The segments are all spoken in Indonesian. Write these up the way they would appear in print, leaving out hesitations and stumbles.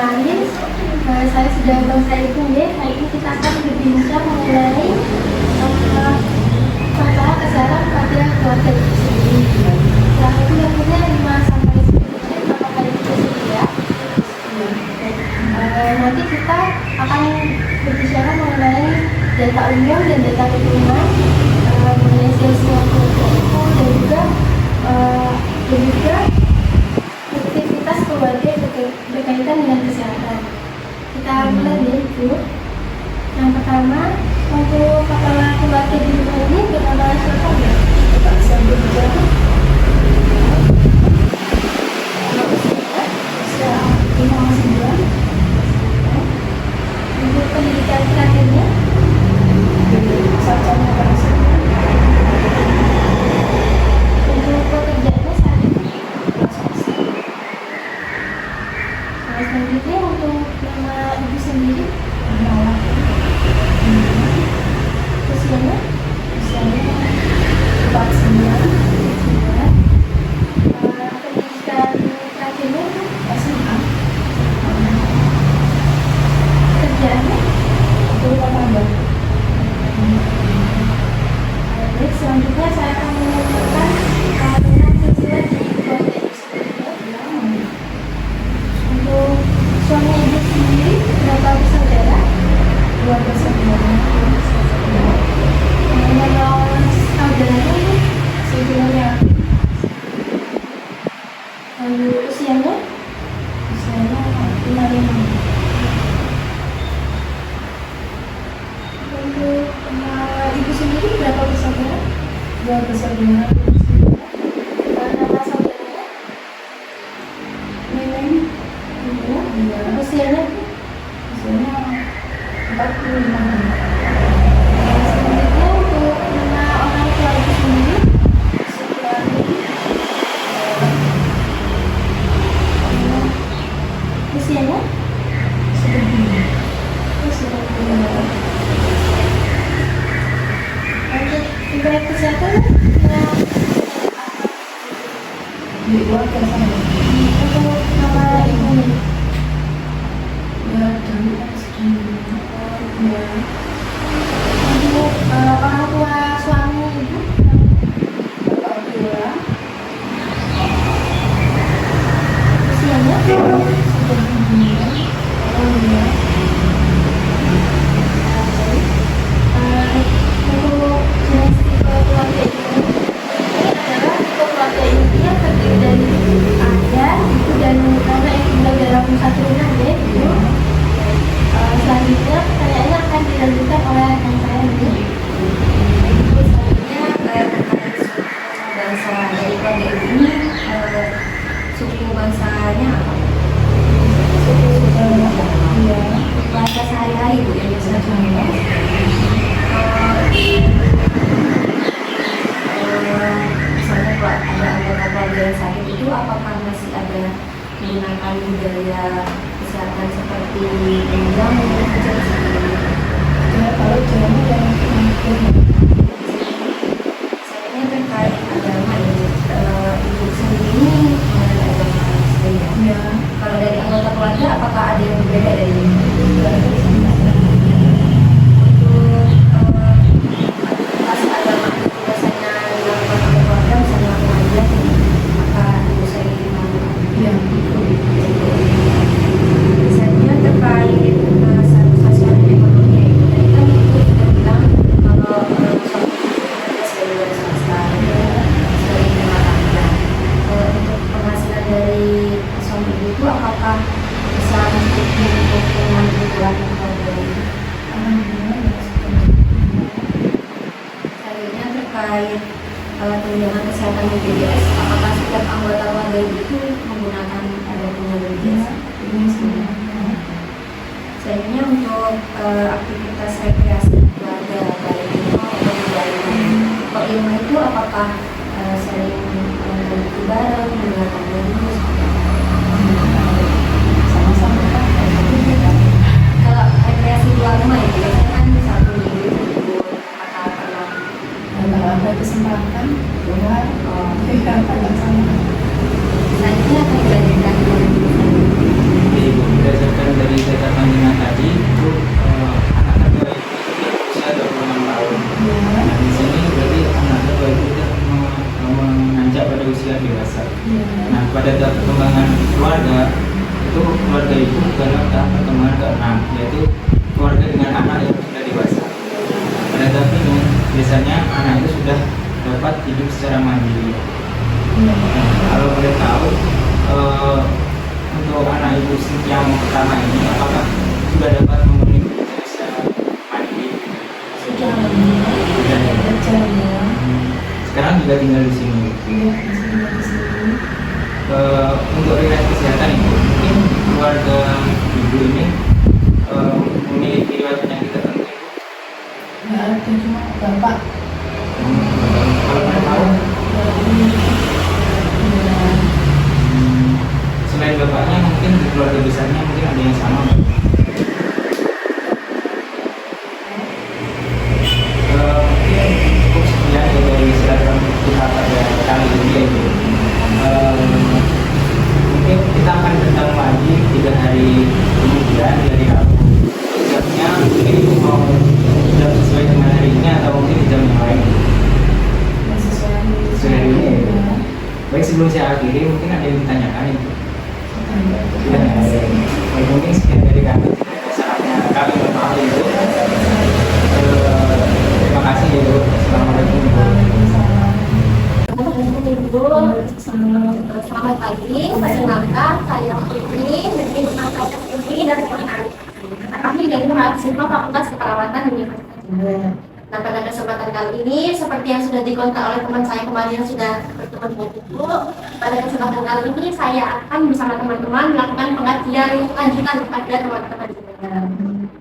Kenalin, saya sudah Bangsa Ibu ya. Hari ini kita akan berbincang mengenai masalah kesehatan pada keluarga itu sendiri. Yang itu yang punya 5 sampai 10 menit, apakah itu bersedia? Nanti kita akan berbicara mengenai data umum dan data keturunan, mengenai sel-sel keluarga itu, dan juga aktivitas keluarga berkaitan dengan kesehatan. Kita mulai nih, Bu. Yang pertama, untuk kepala keluarga di rumah ini bernama siapa ya? Pak Sambil Bicara. Usia 59. Untuk pendidikan terakhirnya, sarjana bahasa. Untuk pekerjaannya saat ini, selanjutnya untuk nama ibu sendiri, usianya 49. Pendidikan terakhirnya SMA. Kerjaannya tambah. Baik, selanjutnya saya akan menunjukkan tentang silsilah di keluarga ibu sendiri. Untuk suami ibu sendiri berapa bersaudara? 2 bersaudara. Nama saudaranya ini saudaranya. Lalu usianya? Usianya 55. Untuk ibu sendiri berapa bersaudara? 2 bersaudara. Nama saudaranya? Neneng. Usianya? Usianya 45. Selanjutnya untuk nama orang tua ibu sendiri, usianya? Sudah. Untuk riwayat kesehatan di keluarga saya. Untuk nama ibu ini? Untuk orang tua suami ibu, bapak dua. Usianya? Untuk jenis tipe keluarga ini adalah tipe keluarga inti yang terdiri dari ayah, ibu, dan anak yang tinggal dalam satu rumah ya, ibu. Selanjutnya pertanyaannya akan dilanjutkan oleh rekan saya ini. Selanjutnya terkait suku bangsa dari keluarga ibu ini, suku bangsanya apa? Suku ya. Bahasa sehari-hari Bu yang biasa contoh. Misalnya kalau ada anggota keluarga yang sakit itu, apakah masih ada menggunakan budaya kesehatan seperti menjamu, Kalau jamu yang sayangnya terkait agama ini, ibu sendiri mengenai agama Islam. ya. Kalau dari anggota keluarga, apakah ada yang berbeda dari ini? Untuk agama itu biasanya dilakukan oleh keluarga, misalnya pengajian, maka ibu saya gimana? Ya. Misalnya terkait status sosial dan ekonomi itu tadi kan ibu sudah bilang kalau suami itu bekerja sebagai wira swasta, sebagai ibu rumah tangga. Untuk penghasilan dari suami ibu itu apakah bisa mencukupi untuk dengan kebutuhan keluarga ini? Selanjutnya terkait tunjangan kesehatan BPJS, apakah setiap anggota keluarga itu menggunakan ada tunjangan BPJS? Selanjutnya untuk aktivitas rekreasi keluarga baik di rumah maupun di luar rumah. Kalau di rumah itu apakah sering berkumpul bareng, menggunakan modus? Sama-sama. Kalau rekreasi di luar rumah itu biasanya kan satu minggu libur atau pernah Kalau ada kesempatan, keluar, kegiatan yang sama. selanjutnya akan dilanjutkan dengan Berdasarkan keluarga itu dalam tahap perkembangan ke-6, yaitu keluarga dengan anak yang sudah dewasa. Pada tahap ini biasanya anak itu sudah dapat hidup secara mandiri. Kalau boleh tahu, untuk anak ibu yang pertama ini apakah sudah dapat memenuhi kriteria secara mandiri? Sudah Sudah. berjalan. Sekarang juga tinggal di sini. Iya, tinggal di sini. Untuk riwayat kesehatan itu mungkin keluarga ibu ini memiliki riwayat penyakit tertentu. Nggak ada, cuma bapak. Kalau boleh tahu, selain bapaknya mungkin di keluarga besarnya mungkin ada yang sama. Mungkin cukup sekian dari silaturahmi kita pada kali ini yaitu mungkin kita akan bertemu lagi 3 hari kemudian di hari Rabu. Jamnya mungkin mau jam sesuai dengan hari ini atau mungkin di jam yang lain. Sesuai hari ini. Baik, sebelum saya akhiri mungkin ada yang ditanyakan itu. Sudah nggak ada. Baik, mungkin sekian dari kami. Saatnya kami bermaaf itu. Terima kasih ya Bu. Assalamualaikum. Selamat pagi, perkenalkan saya Putri dari Angkatan Putri dan teman-teman. Kami dari mahasiswa Fakultas Keperawatan Universitas Jember. Nah, pada kesempatan kali ini, seperti yang sudah dikontak oleh teman saya kemarin yang sudah bertemu dengan Ibu, pada kesempatan kali ini saya akan bersama teman-teman melakukan pengajian lanjutan kepada teman-teman juga.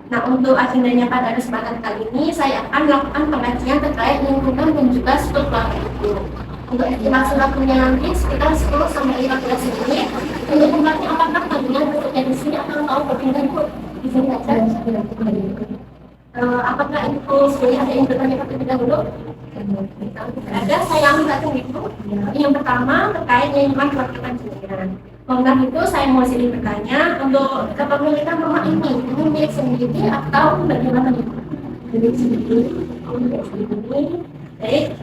Nah, untuk agendanya pada kesempatan kali ini, saya akan melakukan pengajian terkait lingkungan dan juga struktur keluarga Ibu. Untuk estimasi waktunya nanti sekitar 10 sampai 15 menit. Untuk tempatnya apakah kalian berada di sini atau mau berpindah Bu? Di sini saja. Apakah itu sebenarnya ada yang bertanya terlebih dahulu? Ada, saya ambil satu itu. Yang pertama terkait lingkungan keluarga jenengan. Untuk itu saya mau sini bertanya untuk kepemilikan rumah ini milik sendiri atau bagaimana? Milik sendiri. Milik sendiri. Baik.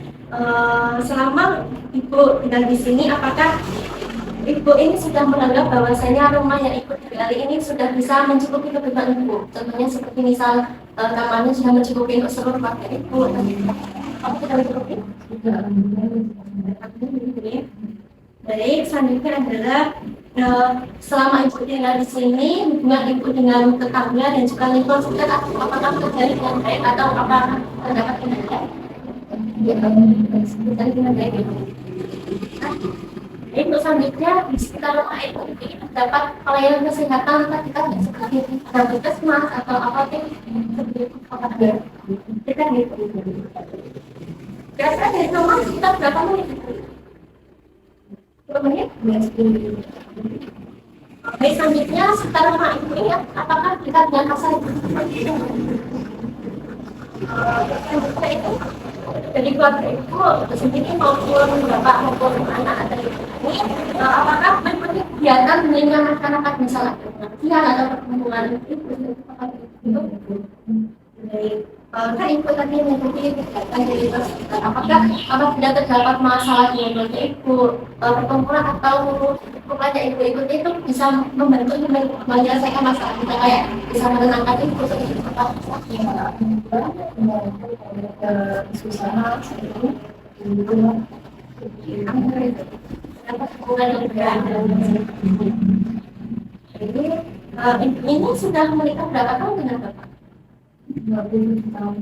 Selama Ibu tinggal di sini, apakah Ibu ini sudah menganggap bahwasanya rumah yang Ibu tinggali ini sudah bisa mencukupi kebutuhan Ibu? Contohnya seperti misal kamarnya sudah mencukupi untuk seluruh keluarga Ibu. Apa sudah mencukupi? Baik, selanjutnya adalah selama Ibu tinggal di sini, hubungan Ibu dengan tetangga dan juga lingkungan sekitar apakah terjadi dengan baik atau apakah terdapat kendala? Ya, terjadi dengan baik. Itu selanjutnya di sekitar rumah itu terdapat pelayanan kesehatan kita tidak seperti puskesmas atau apa seperti apa kita gitu. Kira-kira dari rumah sekitar berapa menit? 10 menit? Baik, selanjutnya sekitar rumah itu ini apakah kita dengan pasar itu? Itu jadi keluarga Ibu sendiri maupun bapak maupun anak atau ini apakah mengikuti kegiatan dengan masyarakat misalnya pengajian atau perkumpulan itu? Baik, kan Ibu tadi mengikuti kegiatan dari apakah tidak terdapat masalah di keluarga Ibu, perkumpulan atau perkumpulannya Ibu ikuti itu bisa membantu menyelesaikan masalah kita kayak bisa menenangkan Ibu seperti apa? Susah sekali ini sudah menikah berapa tahun dengan Bapak? 20 tahun.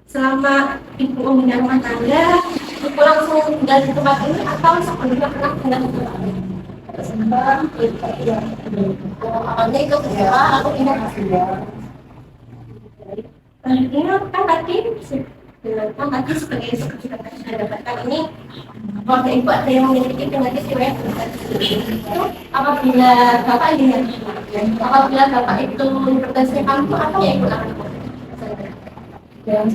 Selama Ibu membina rumah tangga, Ibu langsung tinggal di tempat ini atau sebelumnya pernah tinggal di tempat ini? Awalnya itu kerja, aku pindah ke sini. Ini kan tadi sebagai seperti yang sudah dapatkan ini keluarga Ibu ada yang memiliki penyakit riwayat itu apabila Bapak ini apabila Bapak itu hipertensi kanker atau ya Ibu akan yang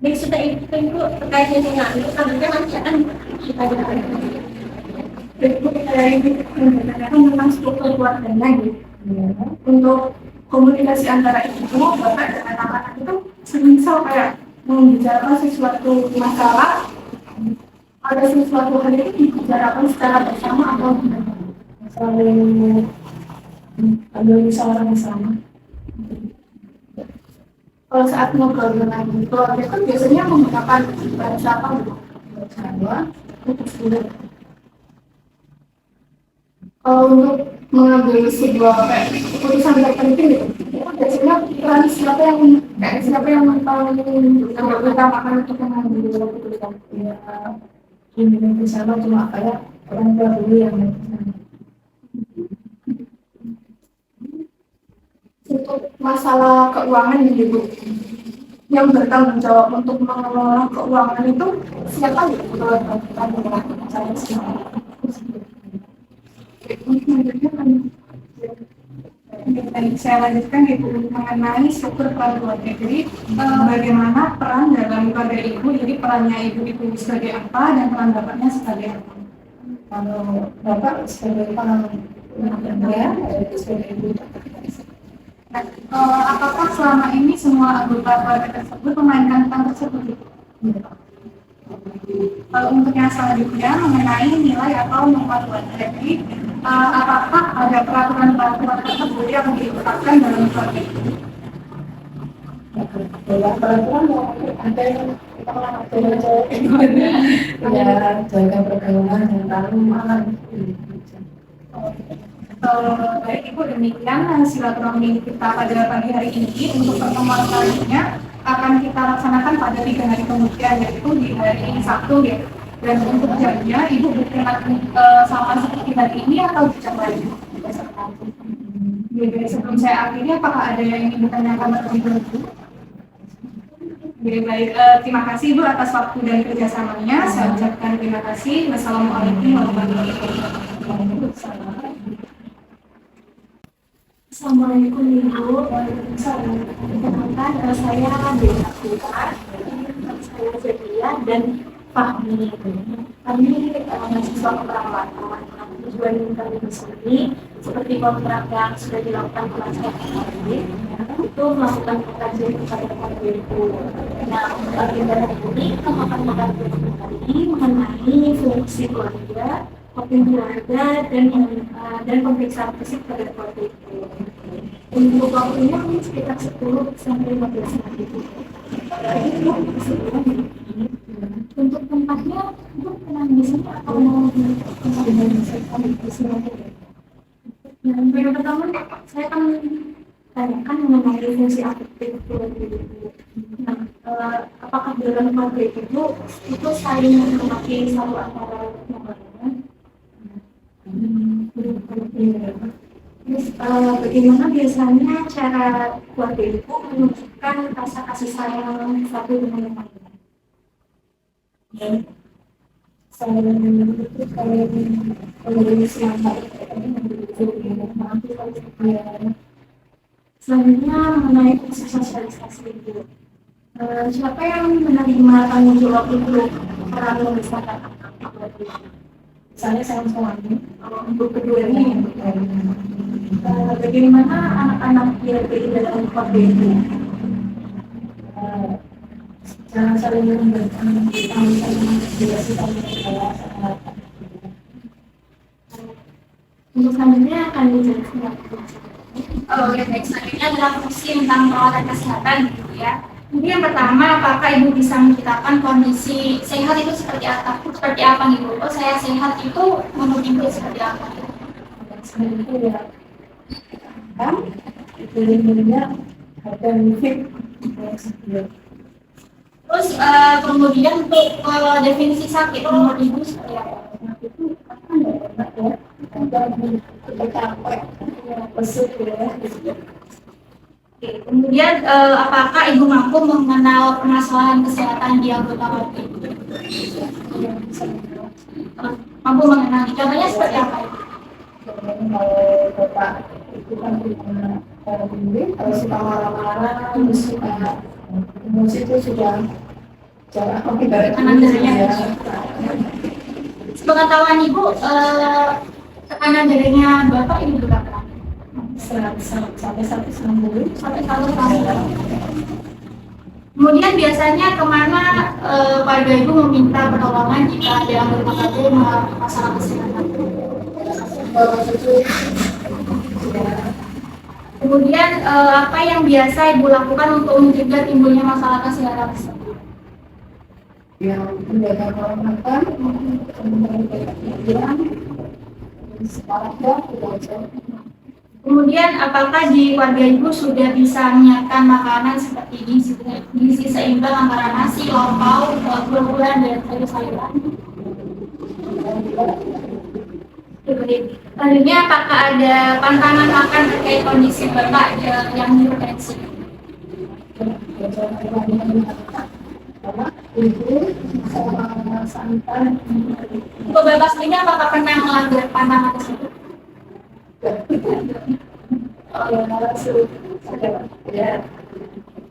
ini sudah Ibu terkait dengan itu selanjutnya nanti akan kita gunakan Ibu ini menceritakan tentang struktur keluarganya gitu. Untuk komunikasi antara ibu, bapak, dan anak-anak itu semisal kayak membicarakan sesuatu masalah ada sesuatu hal itu dibicarakan secara bersama atau saling ambil musyawarah bersama. Kalau saat ngobrol dengan keluarga kan biasanya menggunakan bahasa apa? Bahasa Jawa, untuk sudah. Kalau untuk mengambil sebuah keputusan terpenting gitu, itu biasanya peran siapa yang paling utamakan untuk mengambil keputusan? Ya, ini bersama cuma kayak orang tua dulu yang untuk masalah keuangan gitu, yang bertanggung jawab untuk mengelola keuangan itu siapa gitu? Kalau kamu melakukan saya sendiri. Baik, saya lanjutkan Ibu mengenai struktur peran keluarga. Jadi bagaimana peran dalam keluarga Ibu? Jadi perannya Ibu sebagai apa dan peran bapaknya sebagai apa? Kalau bapak sebagai peran ya, sebagai ibu. Nah, apakah selama ini semua anggota keluarga tersebut memainkan peran tersebut? Untuk yang selanjutnya mengenai nilai atau norma keluarga. Jadi apakah ada peraturan tersebut yang ditetapkan dalam keluarga itu? Peraturan ada yang kita jaga pergaulan dan tanaman. Baik Ibu, demikian silaturahmi kita pada pagi hari ini. Untuk pertemuan selanjutnya akan kita laksanakan pada 3 hari kemudian, yaitu di hari Sabtu ya. Dan untuk jamnya Ibu berkenan sama seperti hari ini atau jam lain? Jadi sebelum saya akhiri, apakah ada yang ingin ditanyakan terlebih dahulu? Baik, terima kasih Ibu atas waktu dan kerjasamanya. Saya ucapkan terima kasih. Wassalamualaikum warahmatullahi wabarakatuh. Assalamualaikum Ibu. Waalaikumsalam. Perkenalkan, saya Dea Kular, saya Zelia dan Fahmi. Kami mahasiswa keperawatan. Tujuan kami di sini seperti kontrak yang sudah dilakukan pelaksanaan kemarin, itu melakukan kajian kepada keluarga Ibu. Nah, untuk agenda hari ini kita akan membahas mengenai fungsi keluarga, opini keluarga, dan pemeriksaan fisik pada keluarga Ibu. Untuk waktunya ini sekitar 10 sampai 15 menit. Untuk tempatnya, itu pernah di sini atau mau di sini? Yang pertama, saya akan tanyakan mengenai fungsi aktif keluarga Ibu. Nah, apakah dalam keluarga Ibu itu saling menghormati satu antara yang lainnya? Terus bagaimana biasanya cara keluarga Ibu menunjukkan rasa kasih sayang satu dengan yang lain? Saya itu kalau memberi semangat selanjutnya mengenai proses sosialisasi Ibu. Siapa yang menerima tanggung jawab untuk peran membesarkan anak? Misalnya saya suami, untuk keduanya yang bagaimana anak-anak YLPI dalam keluarga Ibu? Jangan saling memberikan untuk selanjutnya akan dijelaskan. Ya baik, selanjutnya adalah fungsi tentang perawatan kesehatan gitu ya. Jadi yang pertama, apakah Ibu bisa menceritakan kondisi sehat itu seperti apa? Ibu? Oh, saya sehat itu menurut Ibu seperti apa? Seperti itu ya. Kan? Itu ada fit. Terus kemudian untuk definisi sakit menurut Ibu seperti apa? Itu kan enak ya. Ada capek, besar ya. Kemudian apakah Ibu mampu mengenal permasalahan kesehatan di anggota keluarga Ibu? Mampu mengenal. Contohnya seperti apa? Kalau Bapak itu kan kalau suka marah-marah, suka emosi itu sudah jarak tekanan darahnya. Sepengetahuan Ibu, tekanan darahnya Bapak Ibu berapa? Sampai 190. Sampai 190. Kemudian biasanya kemana keluarga ibu meminta pertolongan jika ada anggota keluarga yang mengalami masalah kesehatan? Kemudian apa yang biasa ibu lakukan untuk mencegah timbulnya masalah kesehatan tersebut? Yang menjaga pola makan, menjaga pikiran, sekarang Kemudian apakah di keluarga ibu sudah bisa menyiapkan makanan seperti gizi seimbang antara nasi, lauk, buah-buahan dan sayur-sayuran? Selanjutnya, apakah ada pantangan makan terkait kondisi bapak yang hipertensi? Untuk bapak sendiri apakah pernah melanggar pantangan tersebut?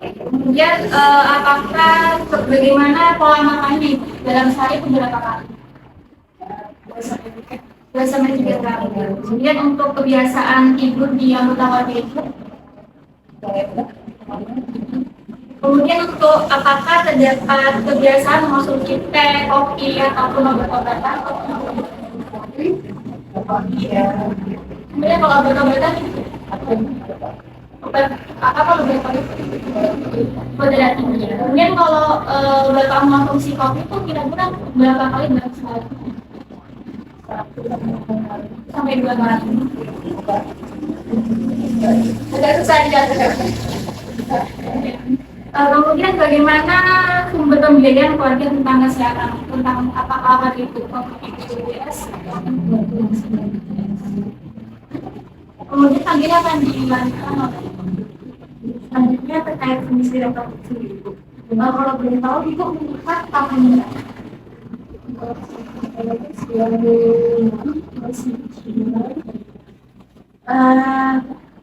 Kemudian apakah bagaimana pola makannya dalam sehari itu berapa kali? 2 sampai 3 kali. Kemudian untuk kebiasaan tidur di anggota keluarga itu? Kemudian untuk apakah terdapat kebiasaan mengonsumsi teh, kopi, ataupun obat-obatan? Kemudian kalau obat-obatan obat apa kalau obat-obatan? Darah tinggi. Kemudian kalau bapak mengonsumsi kopi itu kira-kira berapa kali dalam sehari? Sampai 2 kali. Agak susah dijelaskan. Kemudian bagaimana sumber pembiayaan keluarga tentang kesehatan, tentang apa itu BPJS? Kemudian akhirnya akan dilanjutkan oleh selanjutnya terkait kondisi reproduksi ibu. Kalau boleh tahu ibu menikah kapan ya?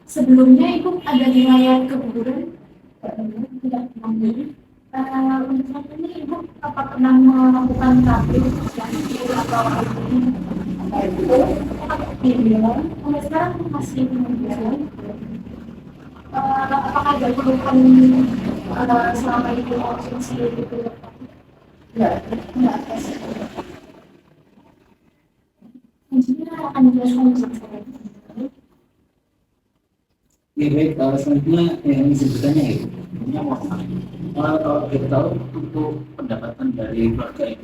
Sebelumnya ibu ada riwayat keguguran? Tidak pernah. Untuk saat ini ibu apa pernah melakukan terapi atau sampai sekarang masih berjalan? Apakah ada keluhan selama itu konsumsi itu? Enggak. Intinya akan dijelaskan secara baik, selanjutnya yang sebutannya itu kalau kita tahu untuk pendapatan dari keluarga itu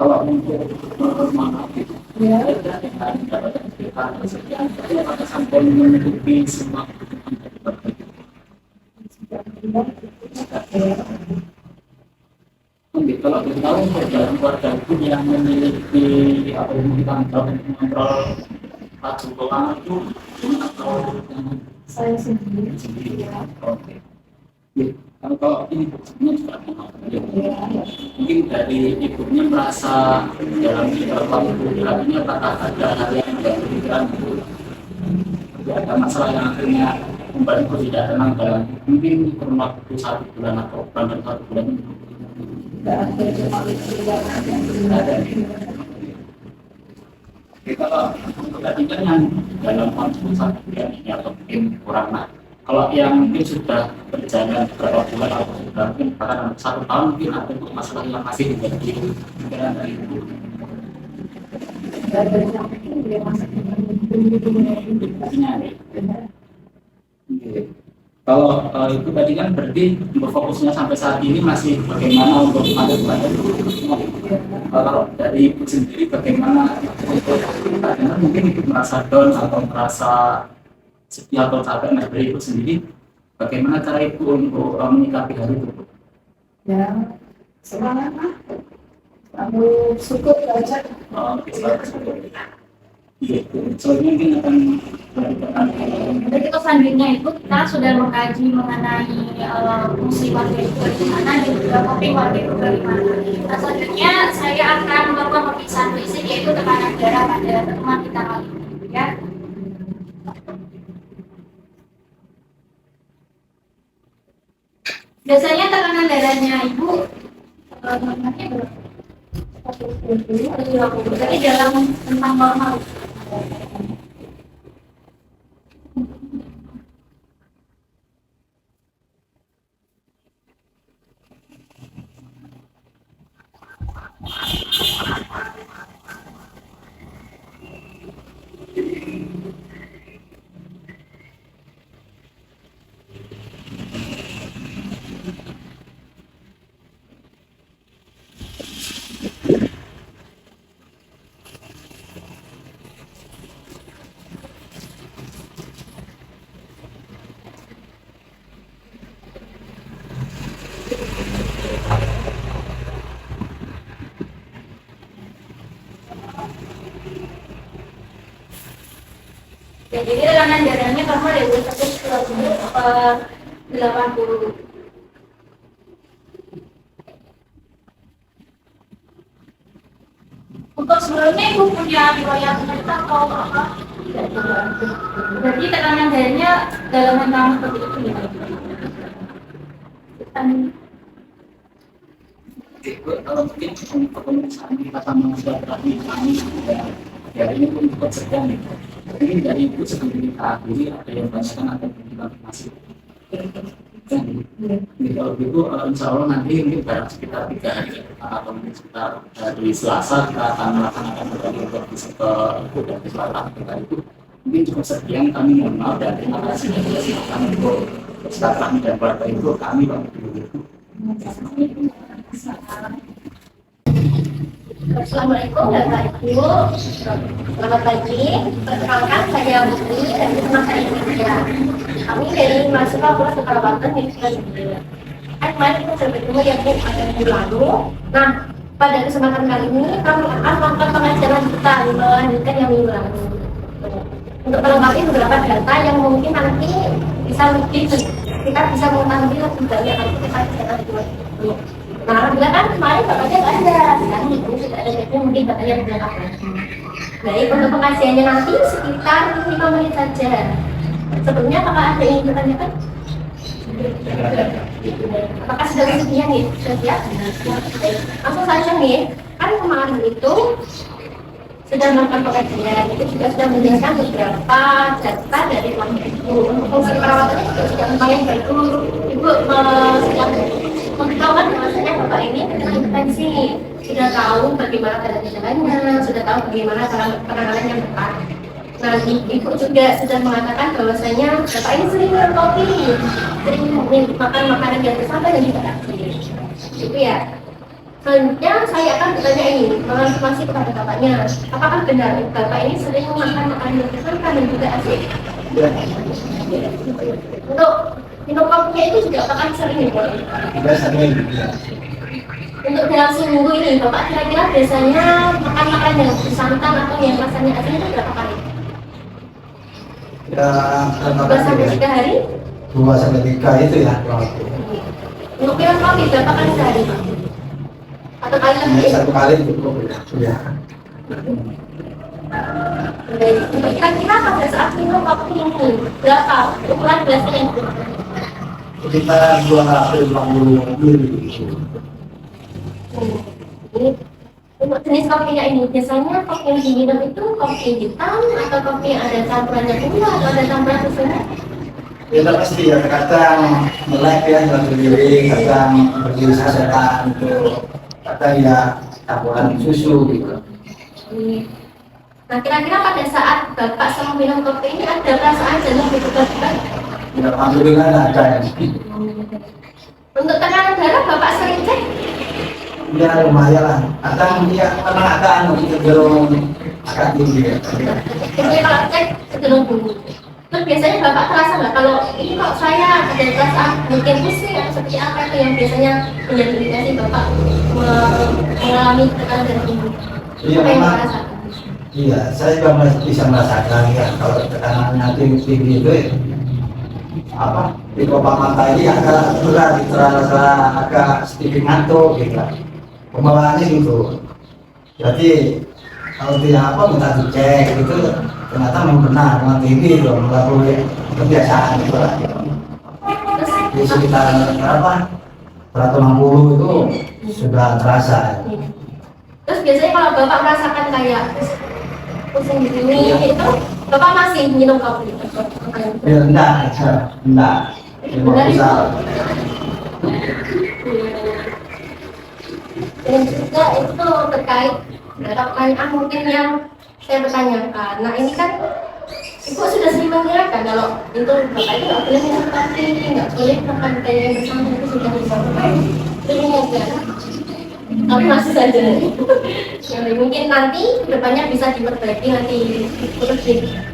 kalau untuk mana itu pendapatan kita sampai menutupi semua kalau kita tahu dalam keluarga itu yang memiliki apa yang kita kontrol laju keuangan itu atau saya sendiri. oke. Kalau ini sebenarnya juga mungkin dari ibunya merasa dalam waktu ini apakah ada hal yang tidak berpikiran itu ada masalah yang akhirnya membuat ibu tidak tenang dalam mungkin kurun waktu 1 bulan atau kurang 1 bulan itu. Kalau tadi kan yang dalam waktu 1 bulan ini atau mungkin kurang, kalau yang mungkin sudah berjalan beberapa bulan atau sudah mungkin bahkan 1 tahun mungkin ada masalah yang masih menjadi pikiran dari ibu. Kalau itu tadi kan berarti berfokusnya sampai saat ini masih bagaimana untuk ada kalau dari ibu sendiri bagaimana untuk mungkin ibu merasa down atau merasa sedih atau capek dari ibu sendiri, bagaimana cara ibu untuk menyikapi hal itu? Ya, semangat aku syukur aja. Soalnya mungkin akan Jadi selanjutnya itu kita sudah mengkaji mengenai fungsi warga itu bagaimana dan juga coping warga itu bagaimana. Selanjutnya saya akan melakukan pemeriksaan fisik yaitu tekanan darah pada teman kita kali ini, ya. Biasanya tekanan darahnya ibu normalnya berapa? Jadi dalam tentang normal. Ya, jadi tekanan darahnya normal ya, udah sampai 80. Untuk sebelumnya ibu punya riwayat penyakit atau apa? Tidak juga. Jadi tekanan darahnya dalam rentang seperti itu ya. Kalau mungkin untuk pemeriksaan kita sama dari kami ya ini pun buat sedang ini dari ibu sebelum kita akhiri ada yang merasakan ada yang masih jadi kalau gitu insya Allah nanti mungkin dalam sekitar 3 hari atau mungkin sekitar dari Selasa kita akan melaksanakan berbagai revisi ke ibu dan Selatan kita itu mungkin cukup sekian. Kami mohon maaf dan terima kasih kami untuk staff kami dan keluarga itu kami banget dulu. Assalamualaikum Bapak Ibu. Selamat pagi. Perkenalkan saya Putri dari Masa Indonesia. Kami dari mahasiswa Kuliah Keperawatan di Indonesia. Kemarin kita sudah bertemu ya Bu pada minggu lalu. Nah, pada kesempatan kali ini kami akan melakukan pengajaran kita melanjutkan yang minggu lalu. Untuk melengkapi beberapa data yang mungkin nanti bisa lebih kita bisa mengetahui lebih banyak nanti kita bisa lanjut. Nah, alhamdulillah kan kemarin bapaknya nggak ada, sekarang itu sudah ada, jadi mungkin bapaknya berangkat lagi. Baik, untuk pengajiannya nanti sekitar 5 menit saja. Sebelumnya apakah ada yang ditanyakan? Apakah sudah bersedia nih? Sudah siap? Baik, langsung saja nih. Kan kemarin itu sudah melakukan pengajian, itu juga sudah menjelaskan beberapa data dari ruang ibu. Untuk fungsi perawatannya juga sudah lumayan baik. Ibu sedang mengetahui bahwasanya bapak ini kena hipertensi, sudah tahu bagaimana tanda-tandanya, sudah tahu bagaimana cara penanganan yang tepat. Nah, ibu juga sudah mengatakan bahwasanya bapak ini sering minum kopi, sering makan makanan yang bersantai dan juga asin. Itu ya. Selanjutnya saya akan bertanya ini, mengonfirmasi kepada bapaknya, apakah benar bapak ini sering makan makanan yang bersantai dan juga asin? Untuk minum kopinya itu juga apakah sering nih? Tidak sering. Untuk dalam seminggu ini, bapak kira-kira biasanya makan makanan yang bersantan atau yang rasanya asin itu berapa kali? Ya, 2 sampai 3 hari? 2 sampai 3 itu ya. Untuk minum kopi berapa kali sehari, Pak? Atau kali lebih? Satu kali cukup ya. Untuk kira-kira pada saat minum kopi ini berapa ukuran gelasnya yang digunakan? Kita 250 ml. Ini untuk jenis kopinya ini biasanya kopi yang diminum itu kopi hitam atau kopi yang ada campurannya gula atau ada campuran susunya? Kita pasti ya kadang melek ya berdiri, kadang berdiri sasetan itu, kadang ya campuran susu gitu. Nah, kira-kira pada saat bapak sedang minum kopi ini ada perasaan jenuh gitu kan? Ya alhamdulillah nggak ada ya. Untuk tekanan darah bapak sering cek? Ya lumayan lah. Kadang dia memang agak cenderung agak tinggi ya. Jadi kalau cek cenderung tinggi. Terus biasanya bapak terasa nggak kalau ini kok saya ada perasaan mungkin pusing atau seperti apa itu yang biasanya menjadi indikasi bapak mengalami tekanan darah tinggi? Iya Apa yang memang. bapak rasakan? Iya, saya juga bisa merasakan ya kalau tekanannya tinggi itu ya, apa di kelopak mata ini agak berat, terasa agak sedikit ngantuk gitu. Pembawaannya gitu. Jadi kalau dia apa minta dicek gitu, ternyata memang benar, memang tinggi loh, melalui kebiasaan gitu lah. Terus Di sekitar berapa? 160 itu sudah terasa. Terus biasanya kalau bapak merasakan kayak pusing di sini itu, bapak masih minum kopi? Ya, enggak. Cuma bisa. Dan juga itu terkait pertanyaan mungkin yang saya bertanyakan. Nah ini kan ibu sudah sering mengira kan kalau itu bapak itu nggak boleh minum kopi, nggak boleh makan kayak yang bersama, itu sudah disampaikan. Itu mengajar, tapi masih saja. Ya, mungkin nanti kedepannya bisa diperbaiki, nanti terus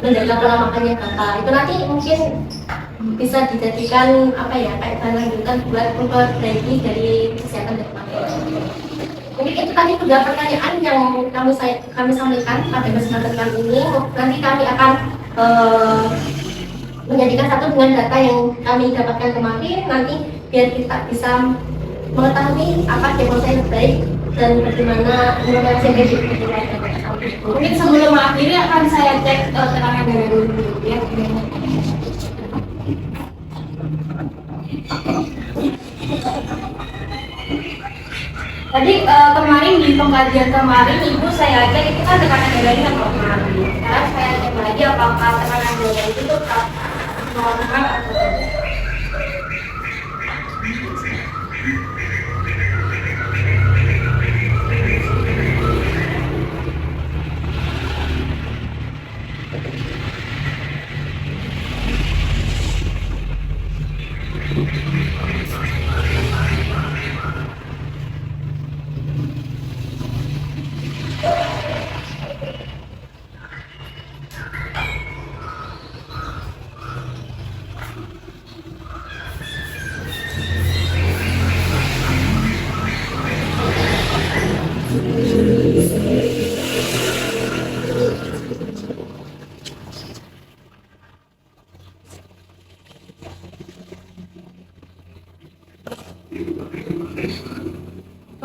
menjaga pola makannya bapak. Itu nanti mungkin bisa dijadikan apa ya, kayak lanjutan buat memperbaiki dari kesehatan dan makan. Mungkin itu tadi sudah pertanyaan yang kami sampaikan pada kesempatan ini. Nanti kami akan menjadikan satu dengan data yang kami dapatkan kemarin. Nanti biar kita bisa mengetahui apa diagnosa yang baik dan bagaimana informasi yang baik di keluarga. Mungkin sebelum mengakhiri akan saya cek tekanan darah dulu ya. Tadi kemarin di pengkajian kemarin ibu saya cek itu kan tekanan darahnya normal. Sekarang saya cek lagi apakah tekanan darah itu tetap normal atau tidak.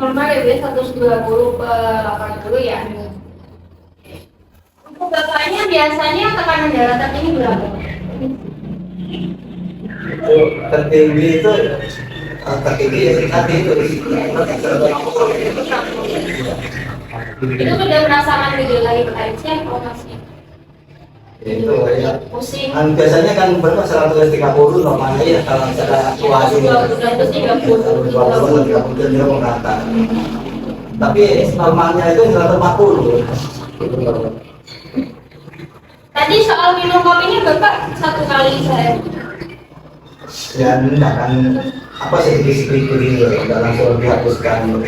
Normal ya Bu, 120/80 ya. Untuk bapaknya biasanya tekanan darah tertinggi berapa? Tertinggi itu ya tadi itu. Itu sudah merasakan gejala hipertensi atau masih? Itu ya. Pusing. Biasanya kan berapa 130 normalnya ya kalau misalnya situasi 130. 130 dia merata. Tapi normalnya itu 140. Tadi soal minum kopinya Bapak 1 kali sehari. Ya enggak kan apa sedikit-sedikit gitu, enggak langsung dihapuskan.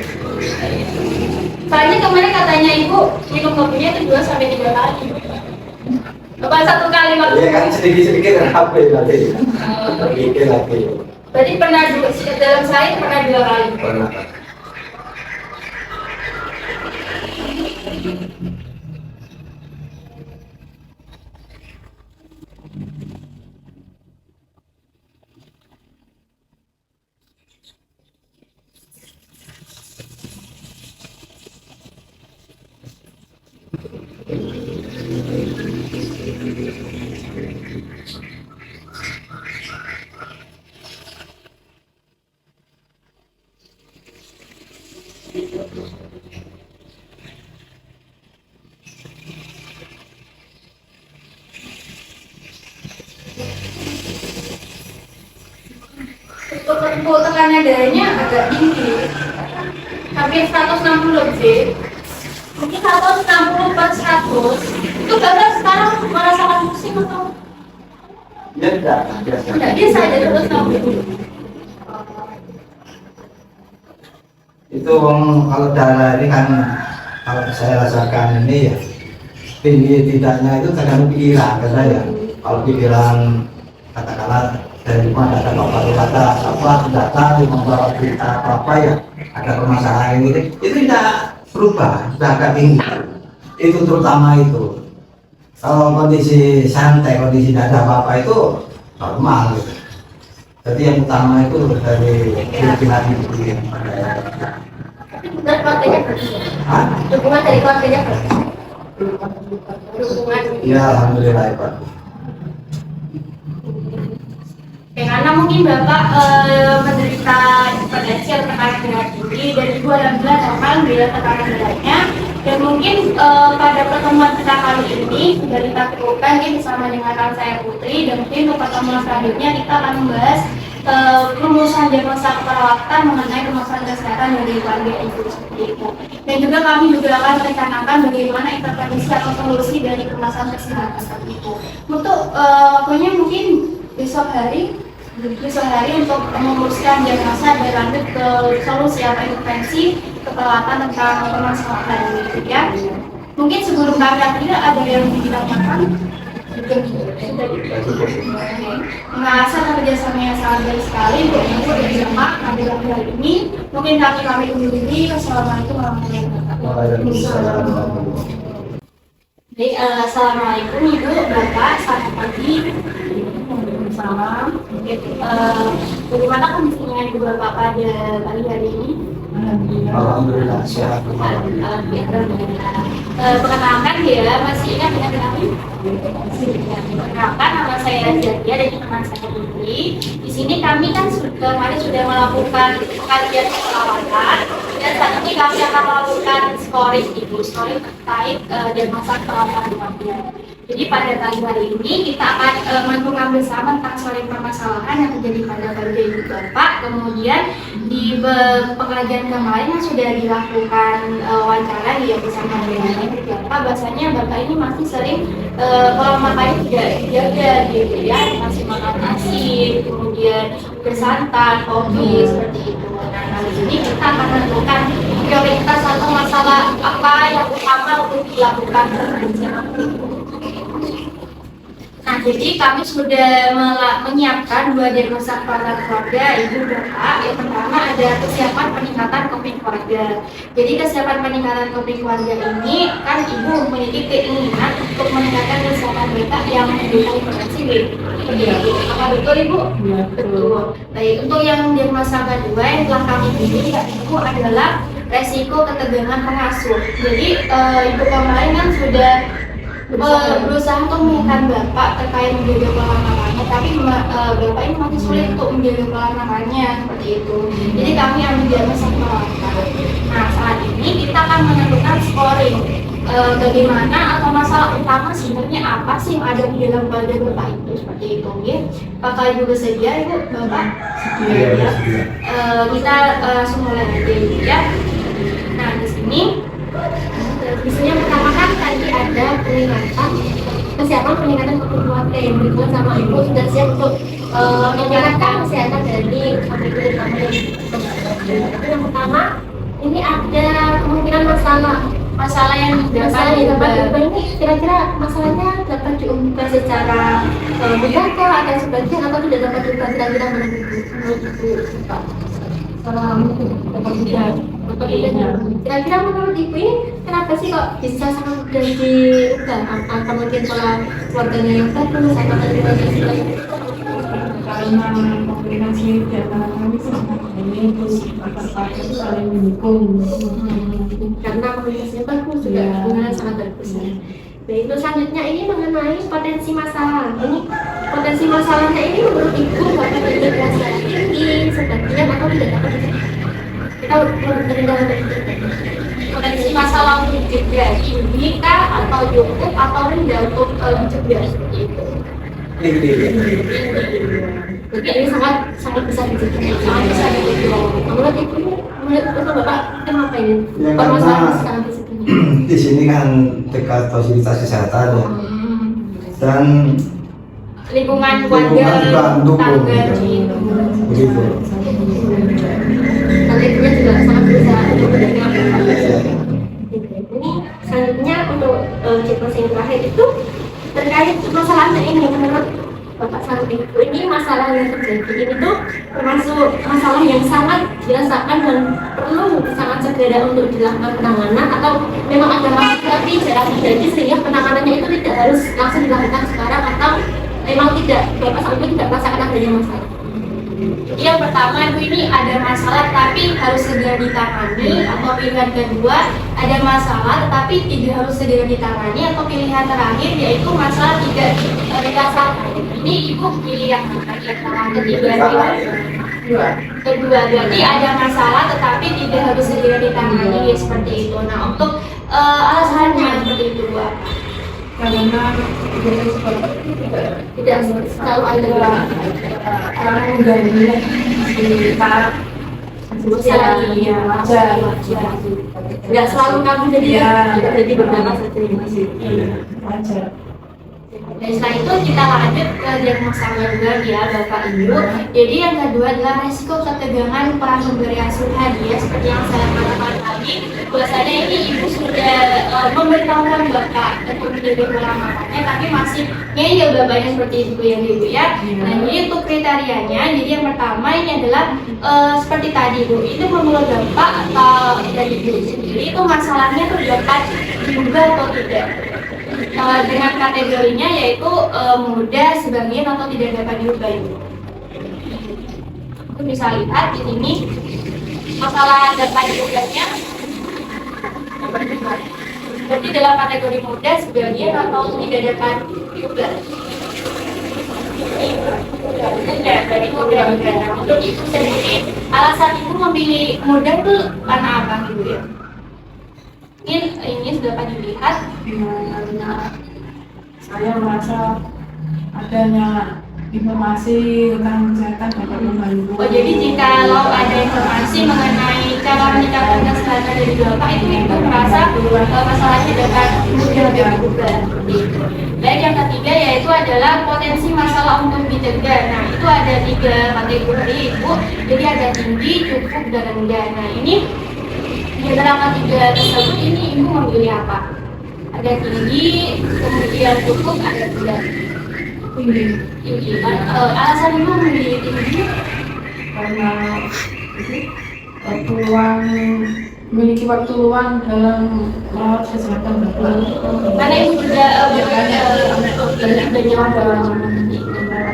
Soalnya kemarin katanya Ibu minum kopinya itu 2-3 kali. Bapak 1 kali waktu. Iya kan sedikit-sedikit kan HP nanti. Sedikit lagi. Berarti pernah dalam sehari pernah 2 kali. Pernah. Untuk tekanan darahnya agak tinggi, hampir 160 lebih. Mungkin 160/100. Itu Bapak sekarang merasakan pusing atau Ya enggak, biasa. tidak? Biasa aja terus tahu. Itu kalau darah ini kan kalau saya rasakan ini ya tinggi tidaknya itu tergantung pikiran kan saya. Kalau pikiran katakanlah dari rumah ada apa data membawa berita apa ya ada permasalahan ini itu tidak berubah, sudah agak tinggi. Itu terutama itu. Kalau kondisi santai, kondisi tidak ada apa-apa itu normal gitu. Jadi yang utama itu dari pikiran itu. Dan keluarganya berarti ya? Hah? Dukungan dari keluarganya berarti? Dukungan. Ya alhamdulillah ya Pak. Ya, karena mungkin Bapak menderita hipertensi atau tekanan darah tinggi dan Ibu alhamdulillah normal bila tekanan darahnya Dan mungkin pada pertemuan kita kali ini sudah kita cukupkan ya bersama dengan saya Putri, dan mungkin untuk pertemuan selanjutnya kita akan membahas perumusan diagnosa keperawatan mengenai permasalahan kesehatan dari keluarga ibu seperti itu. Dan juga kami juga akan merencanakan bagaimana intervensi atau solusi dari permasalahan kesehatan seperti itu. Untuk waktunya mungkin besok hari untuk memutuskan diagnosa dan lanjut ke solusi atau intervensi keperawatan tentang permasalahan itu ya. Mungkin sebelum kami akhiri ada yang ditanyakan? Merasa kerjasama yang sangat baik sekali untuk ibu dan bapak pada hari ini. Mungkin kami undur diri. Wassalamualaikum warahmatullahi wabarakatuh. Jadi, assalamualaikum ibu, bapak, selamat pagi. Salam. Bagaimana kondisinya ibu bapak pada pagi hari ini? Alhamdulillah sehat. Perkenalkan ya, masih ingat dengan kami? Perkenalkan, nama saya Zakia dan teman saya Putri. Di sini kami kan kemarin sudah melakukan kajian perawatan, dan saat ini kami akan melakukan scoring terkait diagnosa perawatan keluarga. Jadi pada pagi hari ini kita akan menentukan bersama tentang scoring permasalahan yang terjadi pada keluarga ibu bapak. Kemudian di pengajian kemarin yang sudah dilakukan wawancara ya bersama dengan ibu bapak, bahasanya bapak ini masih sering pola makannya tidak dijaga gitu ya, masih makan nasi, kemudian bersantan, kopi seperti itu. Nah kali ini kita akan menentukan prioritas atau masalah apa yang utama untuk dilakukan pengajian. Nah, jadi kami sudah menyiapkan 2 diagnosa keperawatan keluarga ibu bapak. Yang pertama ada kesiapan peningkatan coping keluarga. Jadi kesiapan peningkatan coping keluarga ini kan ibu memiliki keinginan untuk meningkatkan kesiapan bapak yang menderita hipertensi B. Apa betul ibu? Ya, betul. Baik, untuk yang diagnosa kedua yang telah kami pilih yaitu adalah resiko ketegangan pengasuh. Jadi ibu kemarin kan sudah berusaha untuk mengingatkan bapak terkait menjaga pola makannya, tapi bapak ini masih sulit untuk menjaga pola makannya seperti itu. Jadi kami ambil diagnosa keperawatan. Nah saat ini kita akan menentukan scoring bagaimana atau masalah utama sebenarnya apa sih yang ada di dalam keluarga bapak itu seperti itu ya. Apakah ibu bersedia ibu bapak? Iya. Kita semula aja ya. Nah di sini misalnya pertama kan tadi ada kesiapan peningkatan keluarga yang berhubungan sama ibu sudah siap untuk meningkatkan kesehatan dari kulit kami. Yang pertama ini ada kemungkinan masalah yang dapat diubah ini kira-kira masalahnya dapat diubah secara mudah atau sebagian atau tidak dapat diubah kira-kira menurut ibu Pak? Kira-kira menurut ibu ini kenapa sih kok bisa sangat mudah diubah? Apa mungkin pola keluarganya yang bagus atau karena komunikasi di antara kami sangat bagus, antar itu saling mendukung. Karena komunikasinya bagus juga, sangat bagus. Baik, itu selanjutnya ini mengenai potensi masalah. Ini potensi masalahnya ini menurut ibu bapak berasa tinggi, sebagian atau tidak dapat kita berkendaraan potensi masalah untuk dicegah tinggi kah atau cukup atau rendah untuk dicegah seperti itu. Jadi ini sangat besar dicegah, sangat besar dicegah. Menurut ibu, menurut bapak kenapa ini? Permasalahan sekarang di sini. Di sini kan dekat fasilitas kesehatan ya, dan lingkungan keluarga, tangga gitu. Begitu. Dan ibunya juga sangat berusaha untuk menjaga ini. Selanjutnya untuk diagnosa yang terakhir itu terkait masalahnya ini menurut bapak sang ibu ini masalah yang terjadi ini tuh termasuk masalah yang sangat dirasakan dan perlu sangat segera untuk dilakukan penanganan atau memang ada masalah tapi jarang terjadi sehingga penanganannya itu tidak harus langsung dilakukan sekarang atau memang tidak bapak sang ibu tidak merasakan adanya masalah. Yang pertama ibu ini ada masalah tapi harus segera ditangani, atau pilihan kedua ada masalah tetapi tidak harus segera ditangani, atau pilihan terakhir yaitu masalah tidak dirasakan. Ini ibu pilih yang kedua berarti ada masalah tetapi tidak harus segera ditangani ya, seperti itu. Nah untuk alasannya seperti itu Bu? Karena jadi seperti Tidak selalu ada orang mengganggu di Pak ya wajar. Tidak selalu kamu jadi berdamai masih Wajar. Dan setelah itu kita lanjut ke diagnosa kedua ya Bapak Ibu. Jadi yang kedua adalah resiko ketegangan peran memberi asuhan ya, seperti yang saya katakan tadi. Bahwasanya ini ibu sudah memberitahukan Bapak untuk menjaga pola makannya, tapi masih ngeyel bapaknya seperti itu ya Ibu ya. Nah ini untuk kriterianya, jadi yang pertama ini adalah seperti tadi Bu, itu menurut Bapak atau dari Ibu sendiri itu masalahnya tuh dapat diubah atau tidak? Dengan kategorinya yaitu mudah, sebagian atau tidak dapat diubah itu. Kita bisa lihat di sini masalah dapat diubahnya. Berarti dalam kategori mudah, sebagian atau tidak dapat diubah. Dari mudah. Untuk itu sendiri, alasan ibu memilih mudah itu karena apa Ibu ya? Mungkin ini sudah dapat dilihat. Karena saya merasa adanya informasi tentang kesehatan dapat membantu. Oh, jadi jikalau ada informasi mengenai cara meningkatkan kesehatan dari Bapak itu merasa masalahnya dapat mudah diubah. Baik, yang ketiga yaitu adalah potensi masalah untuk dicegah. Nah itu ada 3 kategori Ibu. Jadi ada tinggi, cukup, dan rendah. Nah ini di antara ketiga tersebut ini Ibu memilih apa? Ada tinggi, kemudian cukup, ada rendah. Tinggi. Alasan Ibu memilih tinggi? Karena waktu luang memiliki waktu luang dalam merawat kesehatan Bapak. Karena Ibu juga bernyawa dalam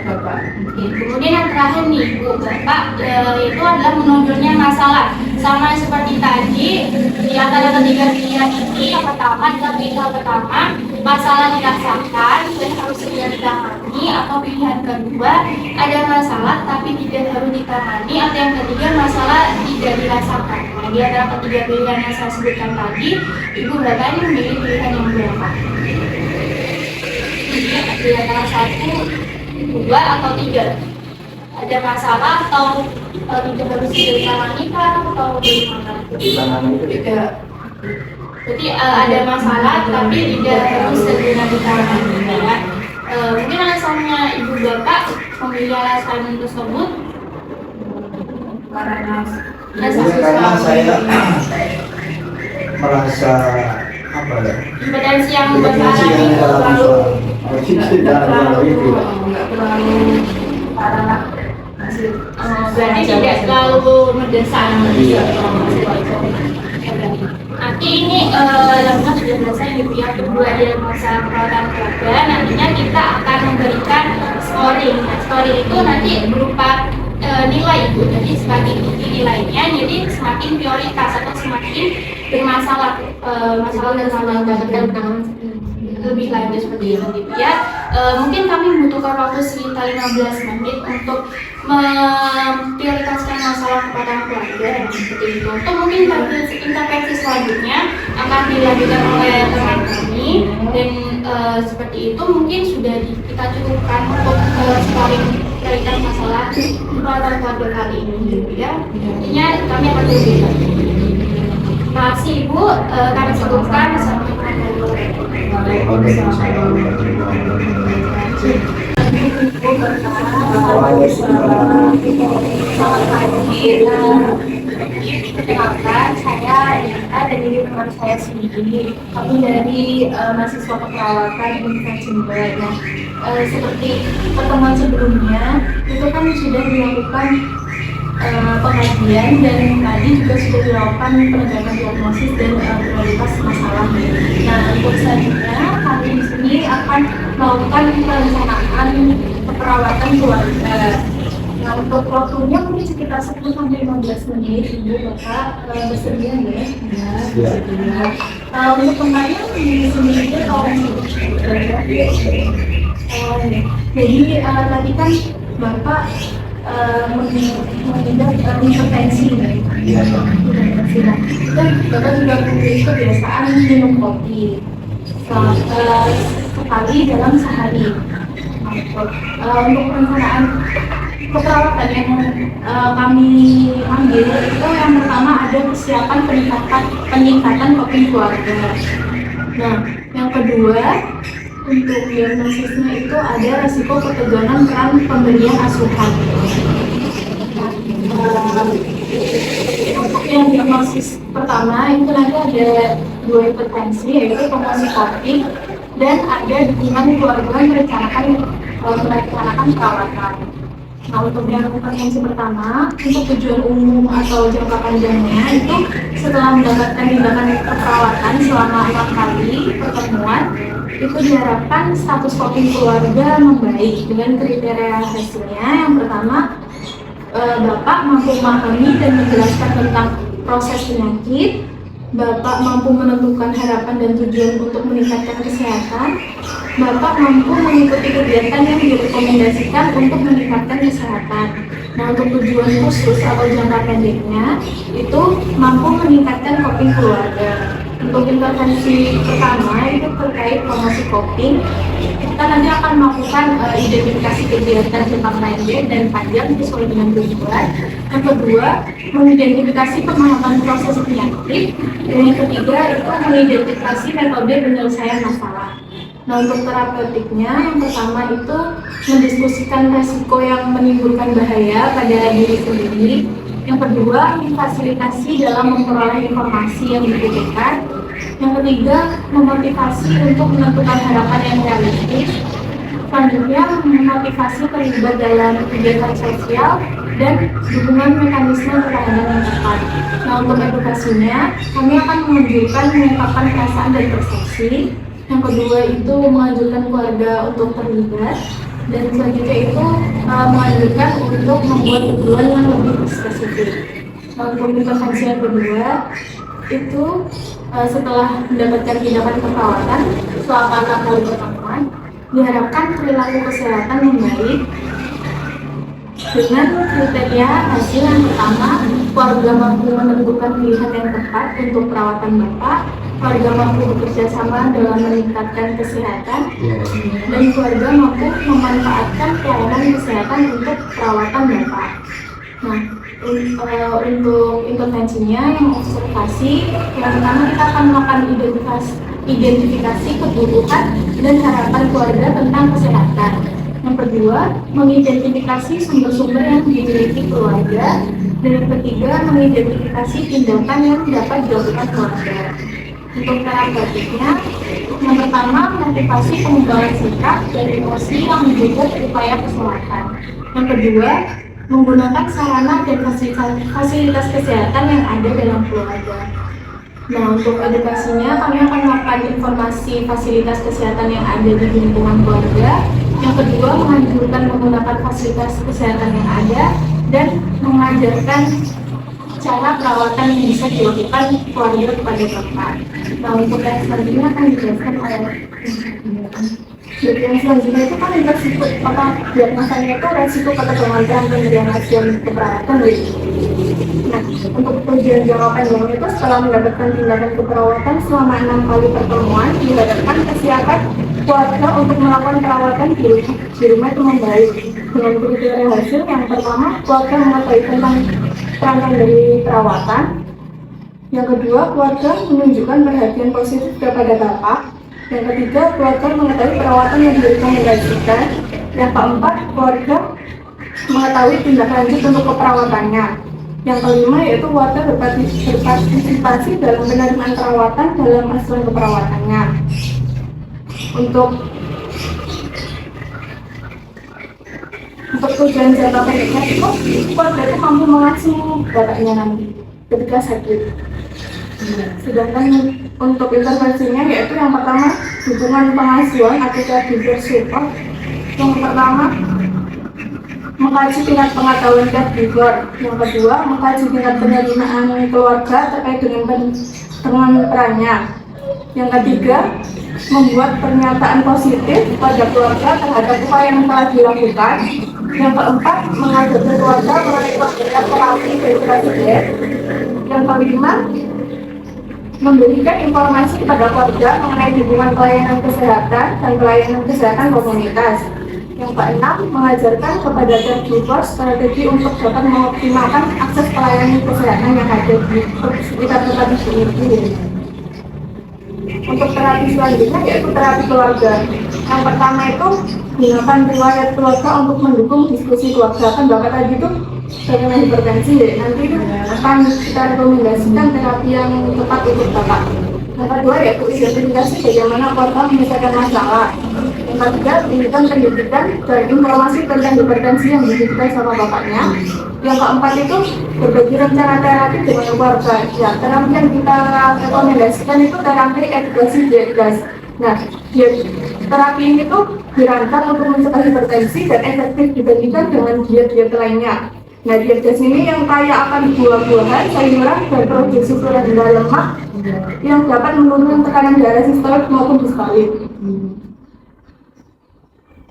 Bapak. Kemudian yang terakhir nih Bu, Bapak itu adalah menonjolnya masalah. Sama seperti tadi, di antara ketiga pilihan ini, yang pertama adalah pilihan pertama, masalah dirasakan dan harus segera ditangani, atau pilihan kedua, ada masalah tapi tidak harus ditangani, atau yang ketiga, masalah tidak dirasakan. Nah, di antara ketiga pilihan yang saya sebutkan tadi, Ibu Bapak ini memilih pilihan yang berapa? Di antara 1, 2, atau 3? Ada masalah atau tidak harus ditangani kah atau bagaimana? Tidak. Jadi ada masalah tapi tidak harus segera ditangani ya. Mungkin alasannya Ibu Bapak memilih alasan tersebut Karena Karena saya merasa apa ya? impedansi yang Impedansi yang beralami dalam terlalu dalam itu. nggak terlalu parah. Masih berarti tidak terlalu mendesak. Iya. Nanti ini lengkap sudah selesai Ibu ya, kedua diagnosa perawatan keluarga. Nantinya kita akan memberikan scoring. Nah, scoring itu nanti berupa nilai Ibu. Jadi semakin tinggi nilainya, jadi semakin prioritas atau semakin bermasalah masalah dan masalah dapat lebih lanjut seperti itu gitu ya. Mungkin kami membutuhkan waktu sekitar 15 menit untuk memprioritaskan masalah kepatuhan keluarga seperti itu. Untuk mungkin intervensi selanjutnya akan dilakukan oleh teman kami dan seperti itu mungkin sudah kita cukupkan untuk scoring prioritas masalah kepatuhan keluarga kali ini gitu ya. Intinya kami akan berbeda. Terima kasih Ibu, kami cukupkan. Selamat pagi. Perkenalkan, saya Dita dan ini teman saya sendiri. Kami dari mahasiswa keperawatan Universitas Jember. Nah, seperti pertemuan sebelumnya, itu kan sudah dilakukan pengajian dan tadi juga sudah dilakukan penegakan diagnosis dan prioritas masalah. Nah, untuk selanjutnya kami di sini akan melakukan perencanaan keperawatan keluarga. Nah, untuk waktunya mungkin sekitar 10 sampai 15 menit Ibu Bapak bersedia ya? Ya. Untuk tempatnya di sini atau jadi tadi kan Bapak mengidap hipertensi. Iya, iya. Dan Bapak juga memiliki kebiasaan minum kopi sekali dalam sehari. Untuk perencanaan keperawatan yang kami ambil itu yang pertama ada persiapan peningkatan coping keluarga. Nah, yang kedua untuk diagnosisnya itu ada resiko ketegangan peran pemberian asuhan. Untuk yang diagnosis pertama itu nanti ada 2 hipertensi, yaitu promosi coping dan ada dukungan keluarga merencanakan perawatan. Nah, untuk yang hipertensi pertama, untuk tujuan umum atau jangka panjangnya itu setelah mendapatkan tindakan perawatan selama 6 kali pertemuan, itu diharapkan status coping keluarga membaik dengan kriteria hasilnya. Yang pertama, Bapak mampu memahami dan menjelaskan tentang proses penyakit, Bapak mampu menentukan harapan dan tujuan untuk meningkatkan kesehatan, Bapak mampu mengikuti kegiatan yang direkomendasikan untuk meningkatkan kesehatan. Nah, untuk tujuan khusus atau jangka pendeknya itu mampu meningkatkan coping keluarga. Untuk intervensi pertama itu terkait promosi coping, kita nanti akan melakukan identifikasi kegiatan jangka pendek dan panjang sesuai dengan tujuan. Yang kedua, mengidentifikasi pemahaman proses penyakit. Dan yang ketiga itu mengidentifikasi metode penyelesaian masalah. Nah, untuk terapeutiknya yang pertama itu mendiskusikan resiko yang menimbulkan bahaya pada diri sendiri. Yang kedua, memfasilitasi dalam memperoleh informasi yang dibutuhkan. Yang ketiga, memotivasi untuk menentukan harapan yang realistis. Selanjutnya, memotivasi terlibat dalam kegiatan sosial dan dukungan mekanisme pertahanan yang tepat. Nah, untuk edukasinya, kami akan menunjukkan mengungkapkan perasaan dan persepsi. Yang kedua itu menganjurkan keluarga untuk terlibat. Dan selanjutnya itu menganjurkan untuk membuat tujuan yang lebih spesifik. Untuk intervensi yang kedua itu setelah mendapatkan tindakan perawatan selama 6 kali pertemuan, diharapkan perilaku kesehatan membaik dengan kriteria hasil yang pertama, keluarga mampu menentukan pilihan yang tepat untuk perawatan Bapak, keluarga mampu bekerja sama dalam meningkatkan kesehatan, dan keluarga mampu memanfaatkan pelayanan kesehatan untuk perawatan Bapak. Nah, untuk intervensinya yang observasi, yang pertama kita akan melakukan identifikasi kebutuhan dan harapan keluarga tentang kesehatan. Yang kedua, mengidentifikasi sumber-sumber yang dimiliki keluarga. Dan yang ketiga, mengidentifikasi tindakan yang dapat dilakukan keluarga. Untuk terapeutiknya, yang pertama, motivasi pengembangan sikap dan emosi yang mendukung upaya kesehatan. Yang kedua, menggunakan sarana dan fasilitas kesehatan yang ada dalam keluarga. Nah, untuk edukasinya, kami akan melakukan informasi fasilitas kesehatan yang ada di lingkungan keluarga. Yang kedua, menganjurkan menggunakan fasilitas kesehatan yang ada dan mengajarkan cara perawatan yang bisa dilakukan keluarga kepada Bapak. Nah, untuk yang selanjutnya akan dijelaskan oleh yang selanjutnya itu kan resiko diagnosanya itu resiko ketegangan peran pemberian hasil keperawatan. Nah, untuk tujuan jangka panjang itu setelah mendapatkan tindakan keperawatan selama 6 kali pertemuan, diharapkan kesiapan keluarga untuk melakukan perawatan di rumah itu membaik. Dengan kriteria hasil yang pertama, keluarga mengetahui tentang rangkaian dari perawatan. Yang kedua, keluarga menunjukkan perhatian positif kepada Bapak. Yang ketiga, keluarga mengetahui perawatan yang direkomendasikan. Yang keempat, keluarga mengetahui tindak lanjut untuk keperawatannya. Yang kelima yaitu keluarga berpartisipasi dalam penerimaan perawatan dalam asuhan keperawatannya. Untuk tujuan jangka pendeknya itu keluarga itu mampu mengasuh bapaknya nanti ketika sakit. Sedangkan untuk intervensinya yaitu yang pertama dukungan pengasuhan atau caregiver support. Yang pertama mengkaji tingkat pengetahuan caregiver. Yang kedua mengkaji tingkat penerimaan keluarga terkait dengan perannya. Yang ketiga membuat pernyataan positif pada keluarga terhadap upaya yang telah dilakukan. Yang keempat, mengajarkan keluarga mengenai program terapi dari presiden. Yang kelima, memberikan informasi kepada keluarga mengenai dukungan pelayanan kesehatan dan pelayanan kesehatan komunitas. Yang keenam, mengajarkan kepada caregiver strategi untuk dapat mengoptimalkan akses pelayanan kesehatan yang ada di sekitar tempat ini. Untuk terapi selanjutnya yaitu terapi keluarga. Yang pertama itu gunakan riwayat keluarga untuk mendukung diskusi keluarga. Kan Bapak tadi itu terkena hipertensi, nanti itu akan kita rekomendasikan terapi yang tepat untuk Bapak. Yang kedua yaitu identifikasi bagaimana keluarga menyelesaikan masalah. Yang ketiga, berikan pendidikan dan informasi tentang hipertensi yang dibutuhkan sama bapaknya. Yang keempat itu berbagi rencana terapi dengan keluarga. Ya, terapi yang kita rekomendasikan itu terapi edukasi diet. Nah, terapi ini tuh dirancang untuk mencegah hipertensi dan efektif dibandingkan dengan diet-diet lainnya. Nah, diet ini yang kaya akan buah-buahan, sayuran, dan produksi rendah lemak yang dapat menurunkan tekanan darah sistolik maupun distolik.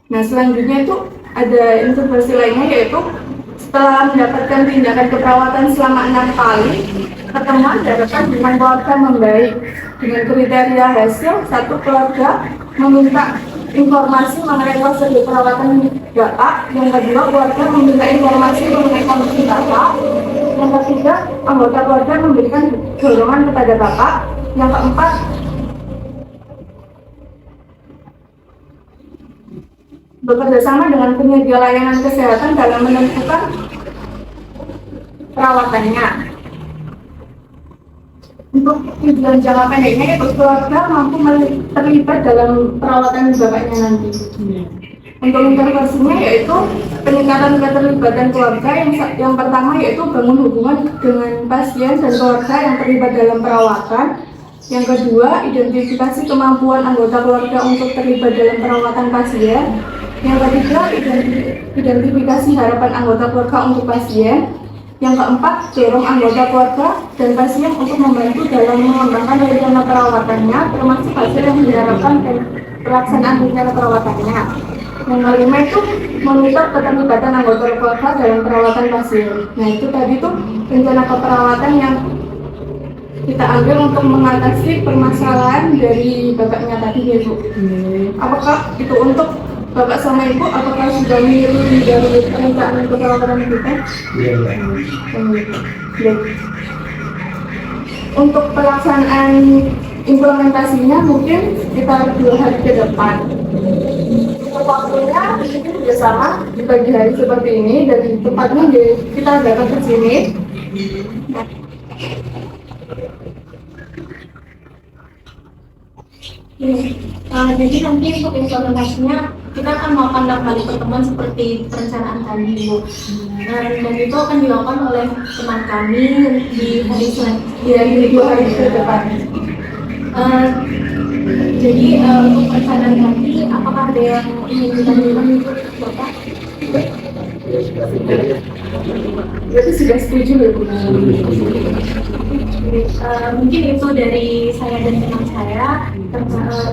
Nah, selanjutnya itu ada intervensi lainnya yaitu setelah mendapatkan tindakan keperawatan selama 6 kali, pertemuan diharapkan dengan keluarga membaik. Dengan kriteria hasil, satu keluarga meminta informasi mengenai prosedur perawatan Bapak, yang kedua keluarga meminta informasi mengenai kondisi Bapak, yang ketiga anggota keluarga memberikan dorongan kepada Bapak, yang keempat bekerja sama dengan penyedia layanan kesehatan dalam menentukan perawatannya. Untuk tujuan jangka pendeknya itu keluarga mampu terlibat dalam perawatan bapaknya nanti. Untuk intervensinya yaitu peningkatan keterlibatan keluarga yang pertama yaitu bangun hubungan dengan pasien dan keluarga yang terlibat dalam perawatan. Yang kedua, identifikasi kemampuan anggota keluarga untuk terlibat dalam perawatan pasien. Yang ketiga, identifikasi harapan anggota keluarga untuk pasien. Yang keempat, dorong anggota keluarga dan pasien untuk membantu dalam mengembangkan rencana perawatannya, termasuk hasil yang diharapkan dan pelaksanaan rencana perawatannya. Yang kelima itu monitor keterlibatan anggota keluarga dalam perawatan pasien. Nah, itu tadi tuh rencana keperawatan yang kita ambil untuk mengatasi permasalahan dari bapaknya tadi ya Bu. Apakah itu untuk Bapak sama Ibu, apakah sudah mengikuti dari perencanaan keperawatan kita? Iya. Ya. Untuk pelaksanaan implementasinya mungkin kita 2 hari ke depan. Untuk waktunya mungkin juga sama di pagi hari seperti ini dan tempatnya kita datang ke sini. Jadi nanti untuk implementasinya kita akan melakukan 6 kali pertemuan seperti perencanaan tadi Bu. Dan itu akan dilakukan oleh teman kami di hari 2 hari ke depan. Jadi untuk perencanaan nanti apakah ada yang ingin ditanyakan untuk Bapak? Berarti sudah setuju ya Bu? Mungkin itu dari saya dan teman saya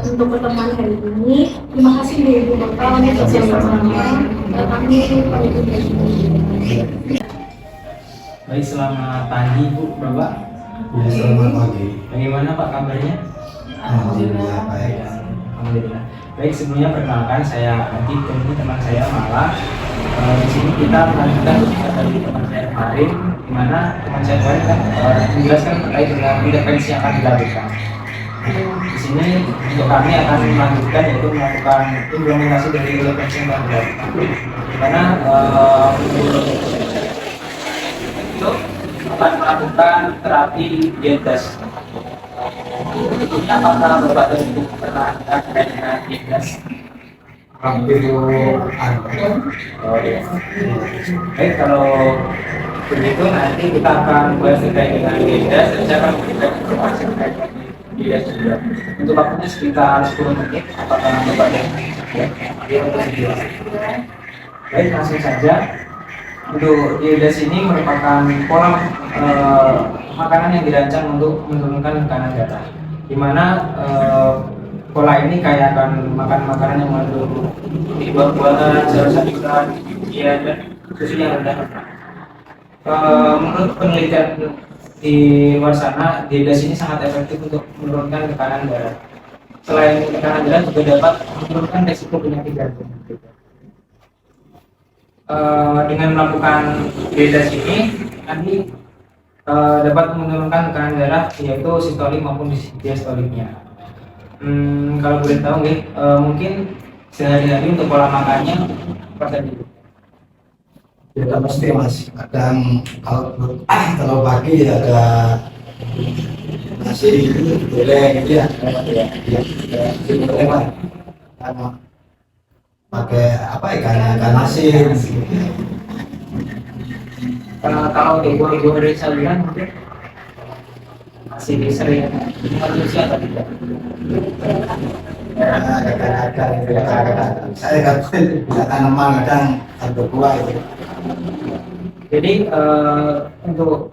untuk pertemuan hari ini. Terima kasih Bu Bapak untuk bersama-sama. Kami Baik, selamat pagi Bu, Bapak. Ya, selamat pagi. Bagaimana Pak kabarnya? Alhamdulillah baik. Alhamdulillah. Baik, sebelumnya perkenalkan saya Adit, ini teman saya Mala. Di sini kita melanjutkan dari teman saya kemarin, di mana teman saya kemarin kan menjelaskan terkait dengan intervensi yang akan dilakukan. Di sini untuk kami akan melanjutkan yaitu melakukan implementasi dari intervensi yang akan dilakukan. Di mana itu akan melakukan terapi diabetes. Ini apakah Bapak dan Ibu pernah terkait dengan diabetes? Hampir Oh iya. Baik, kalau begitu nanti kita akan bahas terkait dengan diabetes dan saya akan memberikan informasi terkait dengan diabetes juga. Untuk waktunya sekitar 10 menit. Apakah Bapak dan Ibu untuk menjelaskan? Baik, langsung saja. Untuk diabetes ini merupakan pola makanan yang dirancang untuk menurunkan tekanan darah, di mana pola ini kayak akan makan makanan yang mengandung buah-buahan, sayur-sayuran, ya dan susu yang rendah. Menurut penelitian di luar sana, diet ini sangat efektif untuk menurunkan tekanan darah. Selain tekanan darah juga dapat menurunkan resiko penyakit jantung. Dengan melakukan diet ini nanti dapat menurunkan tekanan darah yaitu sistolik maupun diastoliknya. Kalau boleh tahu nih, mungkin sehari-hari untuk pola makannya apa tadi? Tidak mesti mas, kadang kalau pagi ada nasi goreng gitu ya, nasi goreng lah, karena pakai apa ikan asin. Kalau untuk buah-buah dari sayuran mungkin masih sering konsumsi atau tidak? Kadang-kadang saya kan tanaman kadang ada buah itu. Jadi untuk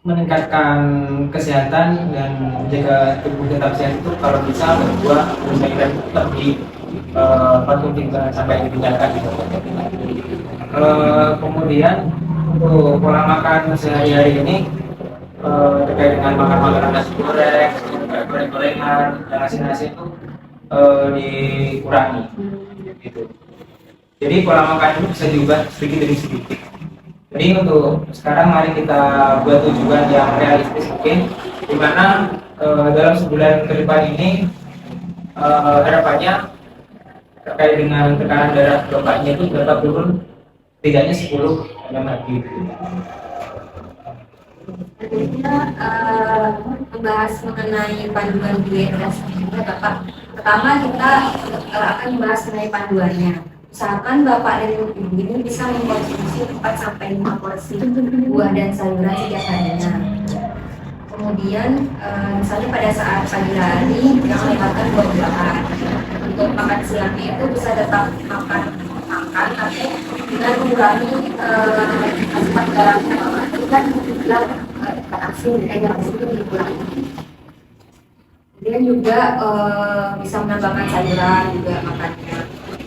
meningkatkan kesehatan dan menjaga tubuh tetap sehat itu kalau bisa berbuah dan sayuran tetap di konsumsi sampai ditinggalkan. Kemudian untuk pola makan sehari-hari ini terkait dengan makan makanan nasi goreng, goreng-gorengan, dan nasi-nasi itu dikurangi. Gitu. Jadi pola makan itu bisa diubah sedikit demi sedikit. Jadi untuk sekarang mari kita buat tujuan yang realistis mungkin, di mana dalam sebulan ke depan ini harapannya terkait dengan tekanan darah bapaknya itu dapat turun tidaknya 10 mmHg. Kita membahas mengenai panduan diet dan sebagainya, Bapak. Pertama kita akan membahas mengenai panduannya. Usahakan Bapak dan Ibu ini bisa mengkonsumsi 4 sampai 5 porsi buah dan sayuran setiap harinya. Kemudian misalnya pada saat pagi hari yang lewatkan buah-buahan. Untuk makan siangnya itu bisa tetap makan tapi dengan mengurangi asupan garamnya. Itu kan bilang asin itu dikurangi. Kemudian juga bisa menambahkan sayuran juga makannya.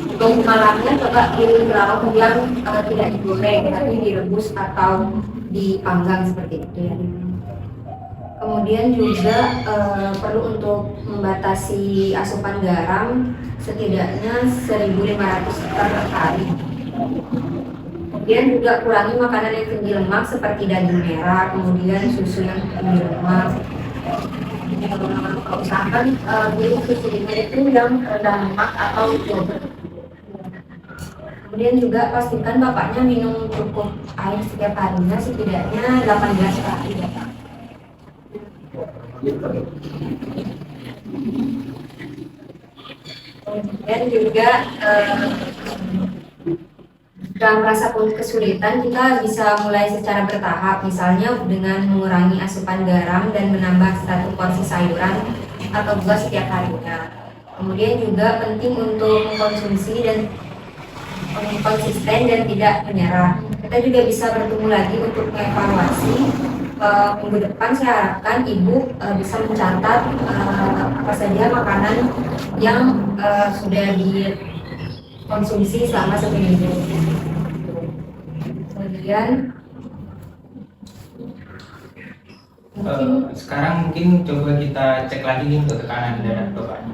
Untuk malamnya coba pilih lauk yang tidak digoreng tapi direbus atau dipanggang seperti itu ya. Kemudian juga perlu untuk membatasi asupan garam setidaknya 1.500 per hari. Kemudian juga kurangi makanan yang tinggi lemak seperti daging merah, kemudian susu yang tinggi lemak. Usahakan beli susu itu yang rendah lemak atau yogurt. Kemudian juga pastikan bapaknya minum cukup air setiap harinya setidaknya 18 kali. Dan juga jika merasa kesulitan, kita bisa mulai secara bertahap, misalnya dengan mengurangi asupan garam dan menambah 1 porsi sayuran atau buah setiap harinya. Kemudian juga penting untuk mengkonsumsi dan konsisten dan tidak menyerah. Kita juga bisa bertemu lagi untuk mengevaluasi. Minggu depan saya harapkan Ibu bisa mencatat apa saja makanan yang sudah dikonsumsi selama 1 minggu. Kemudian Sekarang mungkin coba kita cek lagi nih untuk tekanan darah bapaknya.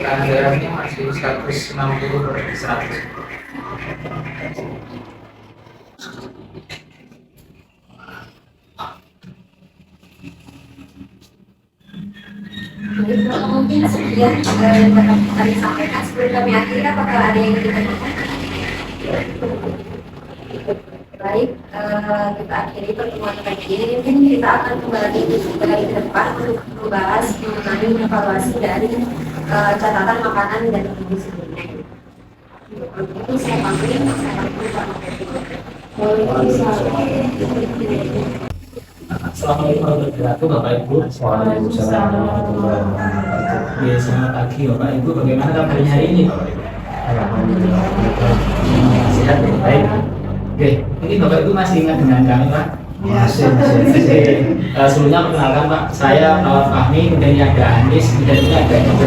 tekanan darahnya masih 160/100. Jadi mungkin sekian yang dapat kami sampaikan. Sebelum kami akhiri, apakah ada yang ingin ditanyakan? Baik, kita akhiri pertemuan kali ini. Mungkin kita akan kembali dari depan untuk membahas mengenai evaluasi dari catatan makanan dan gizi sebelumnya. Untuk itu saya pamit, Assalamualaikum warahmatullahi wabarakatuh, Bapak Ibu. Waalaikumsalam warahmatullahi wabarakatuh. Oke, selamat pagi Bapak Ibu. Bagaimana kabarnya hari ini, Bapak Ibu? Alhamdulillah. Sehat ya? Baik. Oke, ini Bapak Ibu masih ingat dengan kami, Pak? Masih. Oke, sebelumnya perkenalkan Pak, saya Fahmi, kemudian ada Anis, kemudian ini ada Ibu.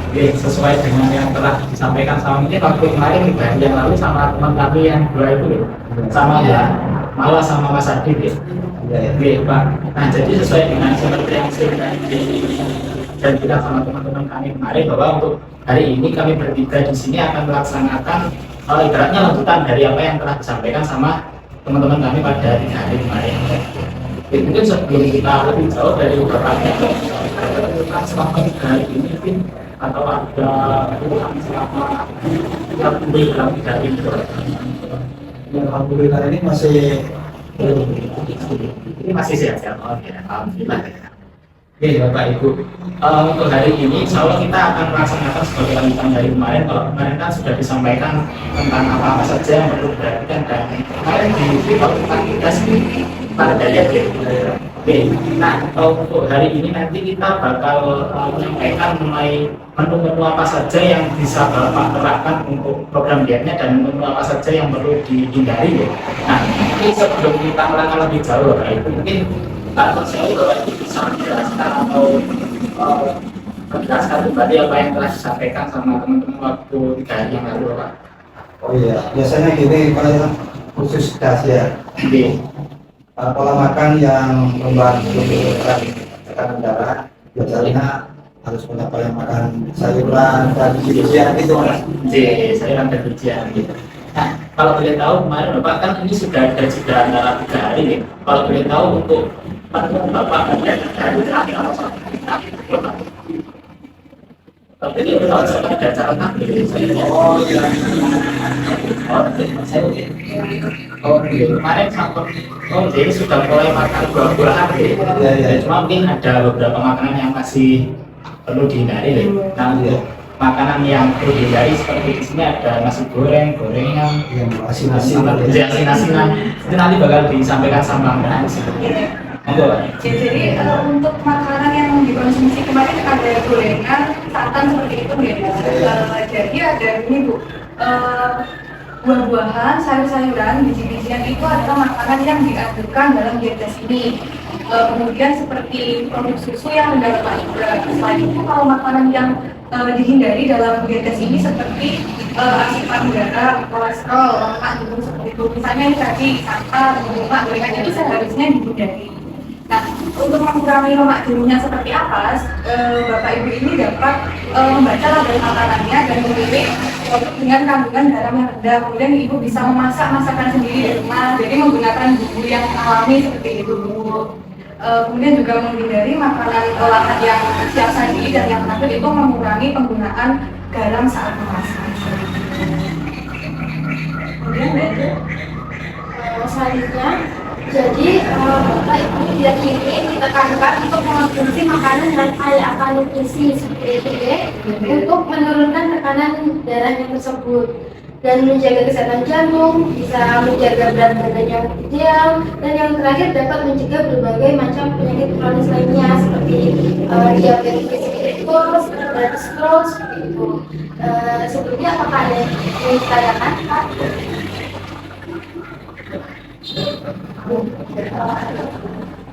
Oke, sesuai dengan yang telah disampaikan sama ini waktu kemarin di hari yang lalu sama teman kami yang dua itu, sama ya, malah sama Mas Adit ya. Oke Pak, nah jadi sesuai dengan seperti yang sudah dijanjikan sama teman-teman kami kemarin bahwa untuk hari ini kami bertiga di sini akan melaksanakan ibaratnya lanjutan dari apa yang telah disampaikan sama teman-teman kami pada 3 hari kemarin. Oke, mungkin sebelum kita lebih jauh dari beberapa selama 3 hari ini mungkin atau ada keluhan selama kita beli dalam 3 hari itu. Alhamdulillah ini masih Ini masih sehat-sehat, alhamdulillah. Oke Bapak Ibu, untuk hari ini insya Allah kita akan melaksanakan sebagai lanjutan dari kemarin. Kalau kemarin kan sudah disampaikan tentang apa saja yang perlu diperhatikan, dan kemarin di video tentang tugas pada ya. Oke, nah untuk hari ini nanti kita bakal menyampaikan mengenai menu-menu apa saja yang bisa Bapak terapkan untuk program dietnya dan menu apa saja yang perlu dihindari ya. Nah, ini sebelum kita melangkah lebih jauh Bapak Ibu, mungkin Pak saya Bapak Ibu bisa menjelaskan atau menjelaskan kembali apa yang telah disampaikan sama teman-teman waktu 3 hari yang lalu Pak. Oh iya, biasanya gini kalau khusus ya. Oke. Pola makan yang membantu tekanan darah biasanya harus punya pola makan sayuran dan biji-bijian gitu Mas. Sayuran dan bijian gitu. Nah, kalau boleh tahu kemarin Bapak kan ini sudah ada jeda antara 3 hari nih. Kalau boleh tahu untuk pandangan Bapak ada 3 hari terakhir apa? Tapi ini kalau saya ada cara tampil. Oh iya. Oke, kemarin sampai jadi sudah mulai makan buah-buahan ya. Iya. Cuma mungkin ada beberapa makanan yang masih perlu dihindari deh. Nah, untuk makanan yang perlu dihindari seperti di sini ada nasi goreng, gorengan, Yang asin-asin. asin-asinan. Itu nanti bakal disampaikan sama Mbak Anis. Monggo, Pak. Jadi untuk makanan yang dikonsumsi kemarin ada gorengan, santan seperti itu ya. Jadi ada ini Bu, buah-buahan, sayur-sayuran, biji-bijian itu adalah makanan yang dianjurkan dalam diet ini. Kemudian seperti produk susu yang rendah lemak. Selain itu kalau makanan yang dihindari dalam diet ini seperti asupan garam, kolesterol, lemak gitu seperti itu. Misalnya yang tadi santan, lemak, gorengan itu seharusnya dihindari. Nah, untuk mengurangi lemak jenuhnya seperti apa, Bapak Ibu ini dapat membaca label makanannya dan memilih produk dengan kandungan garam yang rendah. Kemudian Ibu bisa memasak masakan sendiri di rumah, jadi menggunakan bumbu yang alami seperti itu. Kemudian juga menghindari makanan olahan yang siap saji dan yang terakhir itu mengurangi penggunaan garam saat memasak. Kemudian Selanjutnya, jadi Bapak Ibu tidak ingin ditekankan untuk mengonsumsi makanan dan kaya akan nutrisi seperti itu ya, untuk menurunkan tekanan darahnya tersebut dan menjaga kesehatan jantung, bisa menjaga berat badan yang ideal, dan yang terakhir dapat mencegah berbagai macam penyakit kronis lainnya seperti diabetes mellitus, diabetes Crohn seperti itu. Sebelumnya apakah ada yang ditanyakan Pak?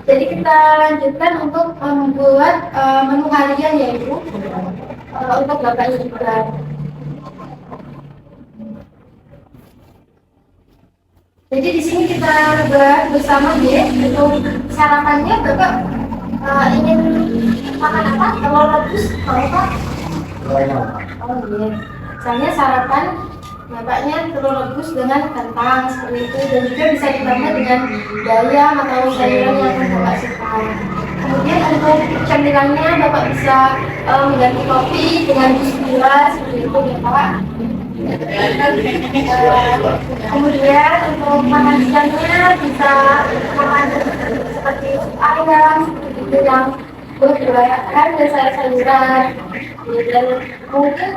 Jadi kita lanjutkan untuk membuat menu harian ya Ibu, untuk Bapak Ibu juga. Jadi di sini kita bahas bersama ya, untuk sarapannya Bapak ingin makan apa? Telur rebus atau apa? diet. Misalnya sarapan bapaknya telur rebus dengan kentang seperti itu, dan juga bisa ditambah dengan bayam atau sayuran yang bapak suka. Kemudian untuk camilannya bapak bisa mengganti kopi dengan jus gula seperti itu ya pak. Kemudian untuk makan siangnya bisa makan seperti ayam seperti itu yang berbayarkan dan sayur-sayuran. Dan mungkin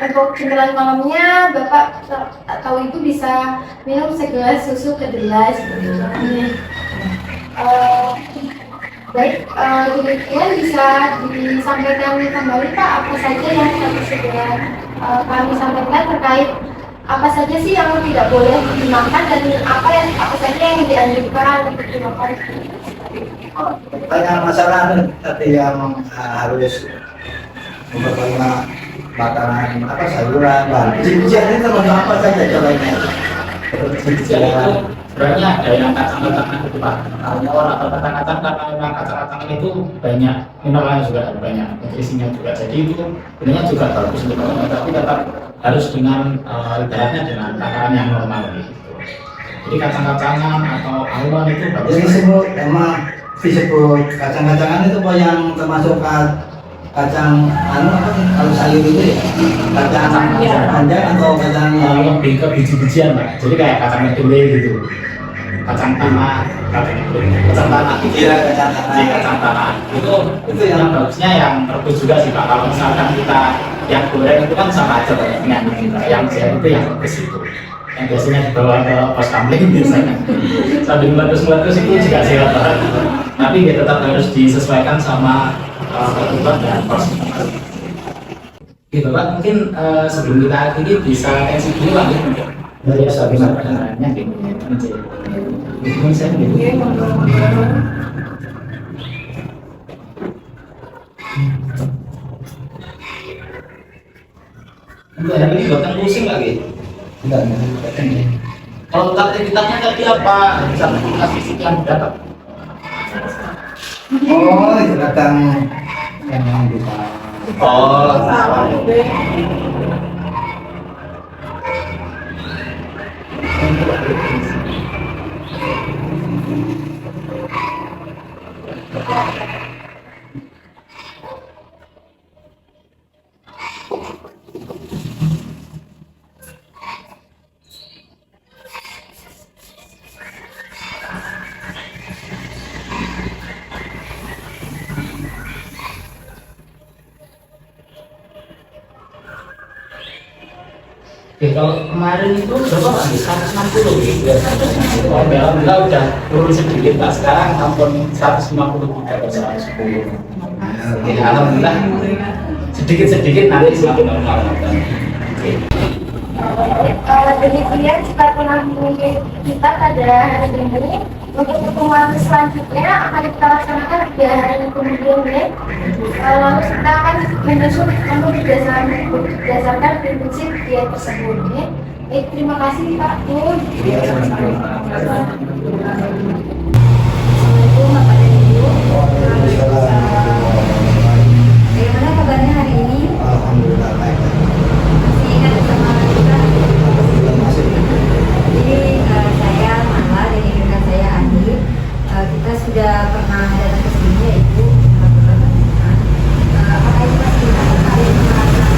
untuk cemilan malamnya bapak atau ibu bisa minum segelas susu kedelai seperti itu. Baik, demikian bisa disampaikan kembali Pak apa saja yang tadi sudah kami sampaikan terkait apa saja sih yang tidak boleh dimakan dan apa saja yang dianjurkan untuk dimakan. Banyak masalah tadi yang harus memperbanyak makanan apa sayuran, biji-bijian itu termasuk apa saja contohnya? Jadi itu sebenarnya ada yang kacang-kacangan itu Pak. Hanya orang kacang-kacang karena memang kacang-kacangan itu banyak mineralnya juga banyak, nutrisinya juga. Jadi itu sebenarnya juga bagus untuk orang, tapi tetap harus dengan ibaratnya dengan takaran yang normal gitu. Jadi kacang-kacangan atau almond itu bagus. Jadi disebut emang disebut kacang-kacangan itu apa yang termasuk kacang kalau sayur itu ya kacang panjang atau kacang yang lebih ke biji-bijian Pak. Jadi kayak kacang kedelai gitu, kacang tanah, kacang tanah iya kacang tanah itu yang bagusnya yang rebus juga sih Pak. Kalau misalkan kita yang goreng itu kan sama aja dengan yang sehat itu yang rebus itu, yang biasanya dibawa ke pos kamling biasanya sambil meletus itu juga sehat Pak. Tapi dia tetap harus disesuaikan sama kebutuhan dan porsi. Oke Bapak, mungkin sebelum kita akhiri bisa tensi dulu lah ya. Dari bagaimana penanganannya gitu. Mungkin saya gitu. Untuk hari ini buatan pusing lagi. enggak Kalau untuk aktivitasnya tadi apa? Aktivitas fisik yang dapat. oh itu kacang yang kita Oh, Oke, kalau kemarin itu berapa Pak? 160 gitu ya. Oh, alhamdulillah udah turun sedikit Pak. Sekarang hampir 153 atau 110. Oke, alhamdulillah sedikit-sedikit nanti semakin normal. Oke. Demikian jika pernah kita pada hari ini, untuk pertemuan selanjutnya akan kita laksanakan di hari kemudian ya. Lalu kita akan menyusun untuk berdasarkan prinsip diet tersebut ya. Baik, terima kasih Pak Bu. Assalamualaikum Bapak dan Ibu. Bagaimana kabarnya hari ini? alhamdulillah baik. Masih ingat sama kita? Jadi saya Mala dan ini rekan saya Andi. Kita sudah pernah datang ke sini yaitu melakukan pemeriksaan. Apakah itu masih kita tertarik mengatakan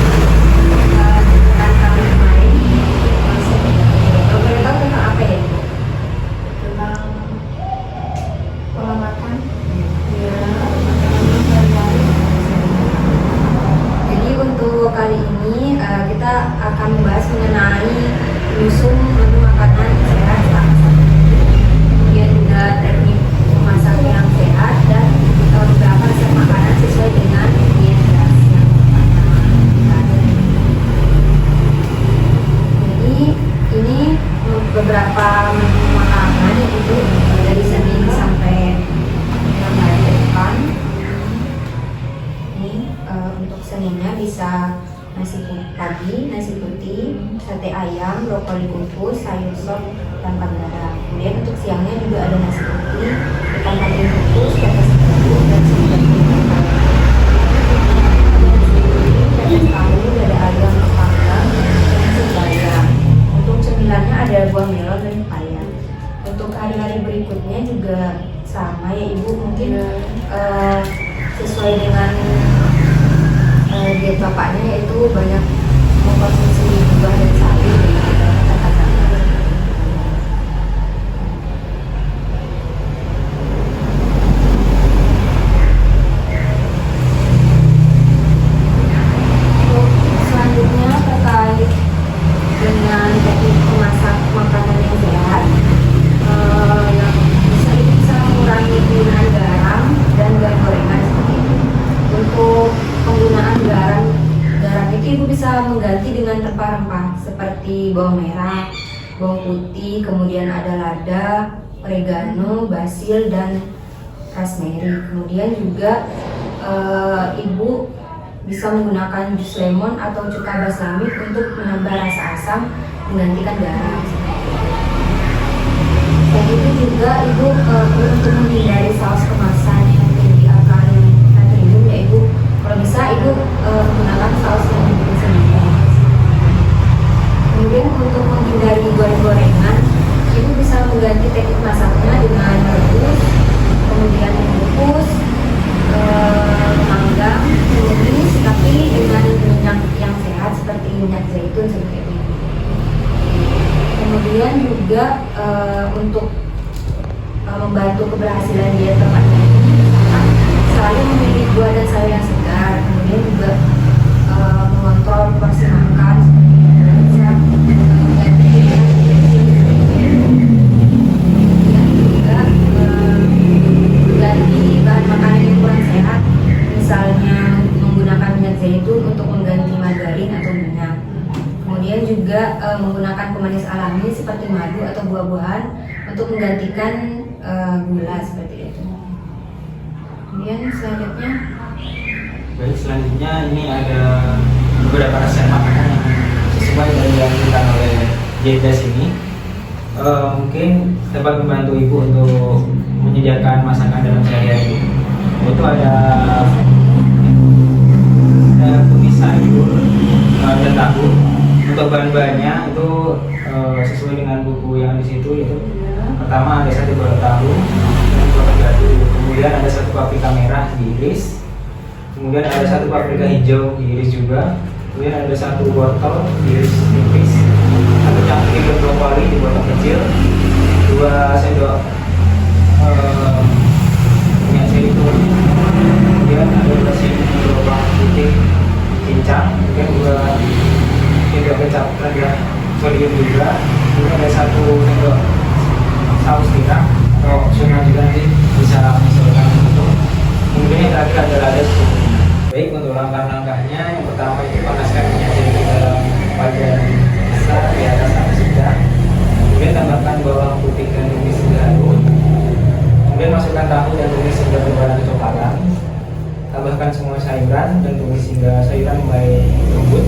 rekan kami kemarin? Kalau boleh tahu tentang apa ya? Tentang pola makan. Jadi untuk kali ini kita akan membahas mengenai menyusun menu makanan sehat selama 1 minggu, kemudian juga teknik memasak yang sehat dan beberapa resep makanan sesuai dengan diet yang ada. Jadi ini beberapa menu makanan itu dari Senin sampai 6 hari ke depan. Ini untuk Seninnya bisa nasi pagi, nasi putih, sate ayam, brokoli kukus, sayur sop, tanpa darah. Kemudian untuk siangnya juga ada nasi putih, ikan patin kukus, pepes tahu, dan sedikit pepes tahu, dan sesuai dengan diet bapaknya, yaitu banyak mengkonsumsi buah dan sayur. Untuk selanjutnya terkait dengan teknik memasak makanan yang sehat, yang bisa mengurangi penggunaan garam dan gorengan seperti itu. Untuk penggunaan garam itu ibu bisa mengganti dengan rempah-rempah seperti bawang merah, bawang putih, kemudian ada lada, oregano, basil, dan rosemary. Kemudian juga ibu bisa menggunakan jus lemon atau cuka balsamik untuk menambah rasa asam menggantikan garam. Selain itu juga ibu untuk menghindari saus kemasan yang tinggi kandungan natrium, ya ibu kalau bisa ibu menggunakan saus yang dibikin sendiri. Kemudian untuk menghindari goreng-gorengan, ibu bisa mengganti teknik masaknya dengan merebus, kemudian mengukus, memanggang, menumis, tapi dengan minyak yang sehat seperti minyak zaitun seperti itu. Kemudian juga untuk membantu keberhasilan diet bapaknya ini, selalu memilih buah dan sayur yang segar, kemudian juga mengontrol porsi makan bisa mengganti kemudian juga mengganti bahan makanan yang kurang sehat, misalnya menggunakan minyak zaitun untuk mengganti margarin atau minyak. Kemudian juga menggunakan pemanis alami seperti madu atau buah-buahan untuk menggantikan gula seperti itu. Kemudian selanjutnya, Baik, selanjutnya ini ada beberapa resep makanan yang sesuai dari yang dilakukan oleh Dietdas ini. Mungkin dapat membantu ibu untuk menyediakan masakan dalam sehari-hari. Itu ada tumis sayur dan tahu. Untuk bahan-bahannya itu sesuai dengan buku yang di situ, itu pertama ada 1 balok tahu, kemudian ada 1 paprika merah diiris, kemudian ada 1 paprika hijau diiris juga, kemudian ada 1 wortel diiris tipis, 1 cangkir brokoli dipotong kecil, 2 sendok minyak zaitun, kemudian ada 2 sendok bawang putih cincang, kemudian 2 sendok kecap rendah sodium juga, kemudian ada 1 sendok saus tiram atau opsional juga, nanti bisa menyesuaikan itu. Kemudian yang terakhir ada lada secukupnya. Baik, untuk langkah-langkahnya, yang pertama itu panaskan minyak zaitun dalam wajan besar di atas api sedang, kemudian tambahkan bawang putih dan tumis hingga halus, kemudian masukkan tahu dan tumis hingga berwarna kecoklatan, tambahkan semua sayuran dan tumis hingga sayuran mulai lembut,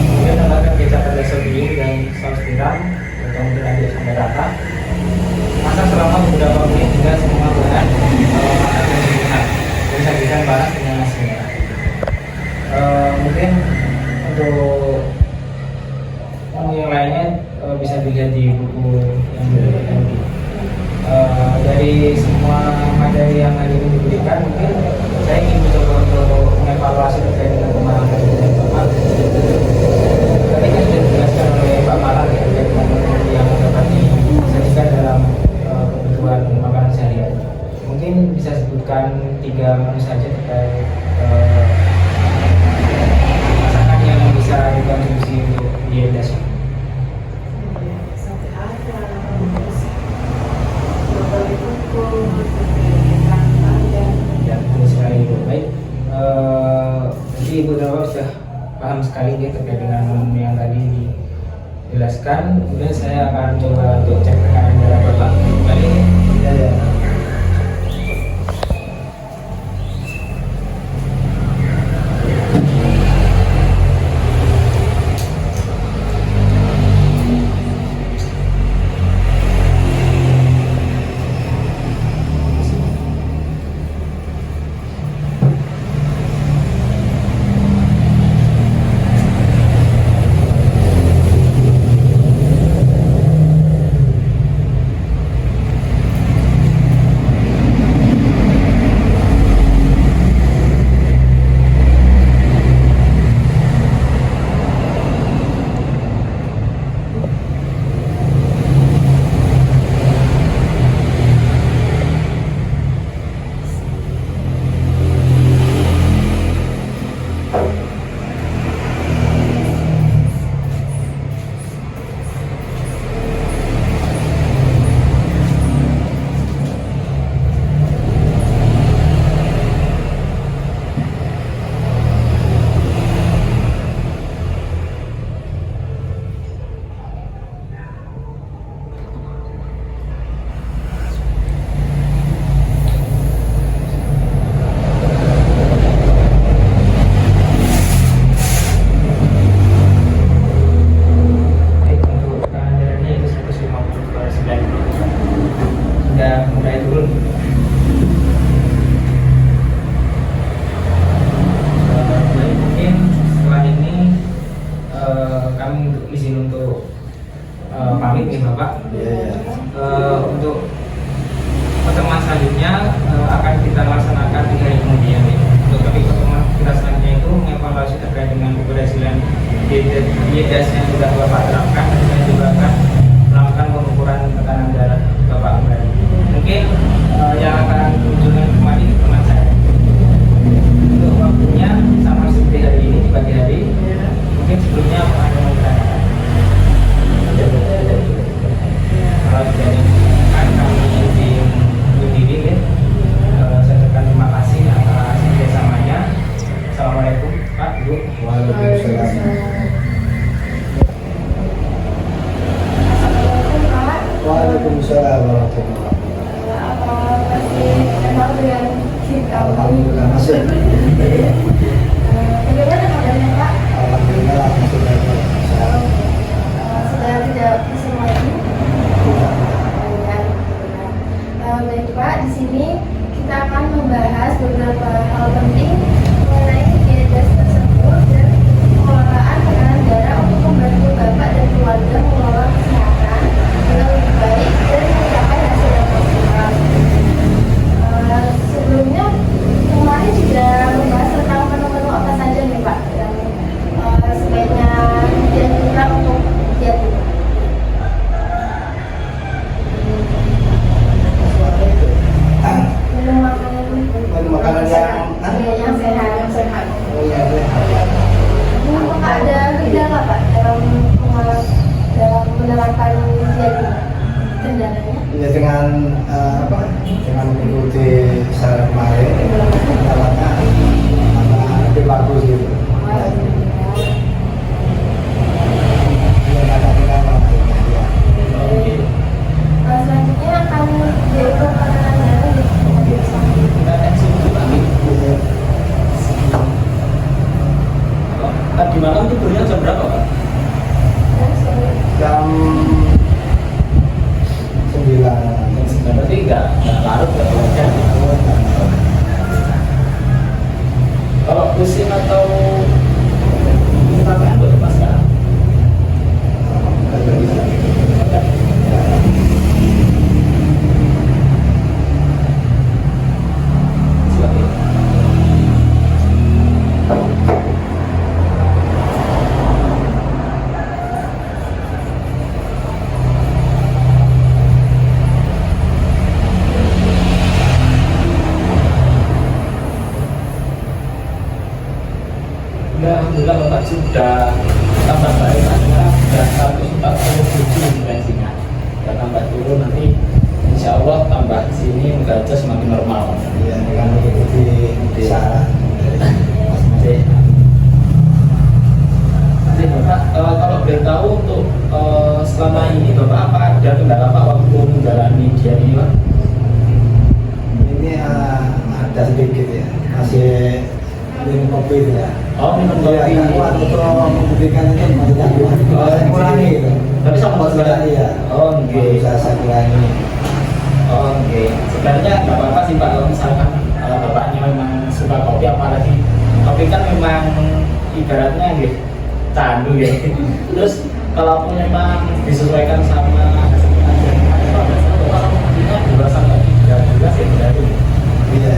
kemudian tambahkan kecap pada sodium dan saus tiram, kemudian aduk sampai rata. Masak selama beberapa menit hingga semua bahan matang dan sempurna, dan sajikan panas dengan nasi merah. Mungkin untuk yang lainnya bisa dilihat di buku yang diberikan tadi. Dari semua materi yang hari ini diberikan, mungkin saya ingin mencoba untuk mengevaluasi terkait dengan pemahaman dari Bapak. Tadi kan sudah dijelaskan oleh Pak Malang ya, terkait dengan materi yang dapat disajikan dalam kebutuhan makanan sehari-hari. Mungkin bisa sebutkan 3 menu saja terkait masakan yang bisa dikonsumsi untuk Dietdas. Ya, betul sekali Ibu. Baik, jadi Ibu dan Bapak sudah paham sekali ya terkait dengan menu yang tadi dijelaskan. Kemudian saya akan coba untuk cek tekanan darah Bapak. Kali ya. pamit nih Bapak. Iya. Untuk pertemuan selanjutnya akan kita laksanakan 3 hari kemudian nih. Untuk topik pertemuan kita selanjutnya itu mengevaluasi terkait dengan keberhasilan IEDAS yang sudah Bapak terapkan, dan juga akan melakukan pengukuran tekanan darah Bapak kembali. Mungkin yang akan kunjungan kembali teman saya. Untuk waktunya sama seperti hari ini di pagi hari. Mungkin sebelumnya ada yang bertanya. Kalau tidak akan kami tim berdiri ya. Saya ucapkan terima kasih atas kerjasamanya. Assalamualaikum Pak, Bu. Waalaikumsalam. Assalamualaikum Pak. Waalaikumsalam warahmatullahi wabarakatuh. Apa masih kenal dengan kita? Alhamdulillah masih. Bagaimana kabarnya Pak? Alhamdulillah masih baik. Sehat. Sudah tidak pusing lagi? Tidak. Baik Pak, di sini kita akan membahas beberapa hal penting mengenai IEDAS tersebut dan pengelolaan tekanan darah untuk membantu Bapak dan keluarga mengelola kesehatan dengan lebih baik dan mencapai hasil yang maksimal. Sebelumnya kemarin juga membahas tentang menu-menu apa saja nih Pak yang sebaiknya dianjurkan untuk diet ini. Menu makanan yang sehat. Oh iya, sehat. Apakah ada kendala Pak dalam menerapkan diet ini? Kendalanya? Ya dengan dengan mengikuti saran kemarin, kendalanya lebih bagus gitu. Ya, ada kendala. Ya. Selanjutnya akan diukur tekanan darah di Kita tensi dulu kami. Tadi malam tidurnya jam berapa Pak? Jam 9. Jam 9, berarti nggak larut nggak belajar. Kalau pusing atau apa buat Mas sekarang? Silakan. Ya, alhamdulillah Bapak sudah tambah baik, artinya sudah 147 intensinya. Sudah tambah turun, nanti insya Allah tambah sini gajah semakin normal. Ya, dengan mengikuti saran dari Mas Made. Nanti Bapak, kalau boleh tahu untuk selama ini Bapak apa ada kendala Pak waktu menjalani diet ini Pak? Ini ada sedikit ya, masih minum kopi itu ya. Oh, minum Iya, kopi. yang kuat untuk membuktikan itu maksudnya kuat. Saya kurangi gitu. Tapi sama tidak iya. Oh, oke. Bisa saya kurangi. Oh, oke. Sebenarnya nggak apa-apa sih Pak kalau misalkan Bapaknya memang suka kopi, apalagi kopi kan memang ibaratnya gitu candu ya. Terus kalaupun memang disesuaikan sama hasil pengajian kemarin Pak, biasanya Bapak kopinya 2 sampai 3 gelas ya berarti. Iya.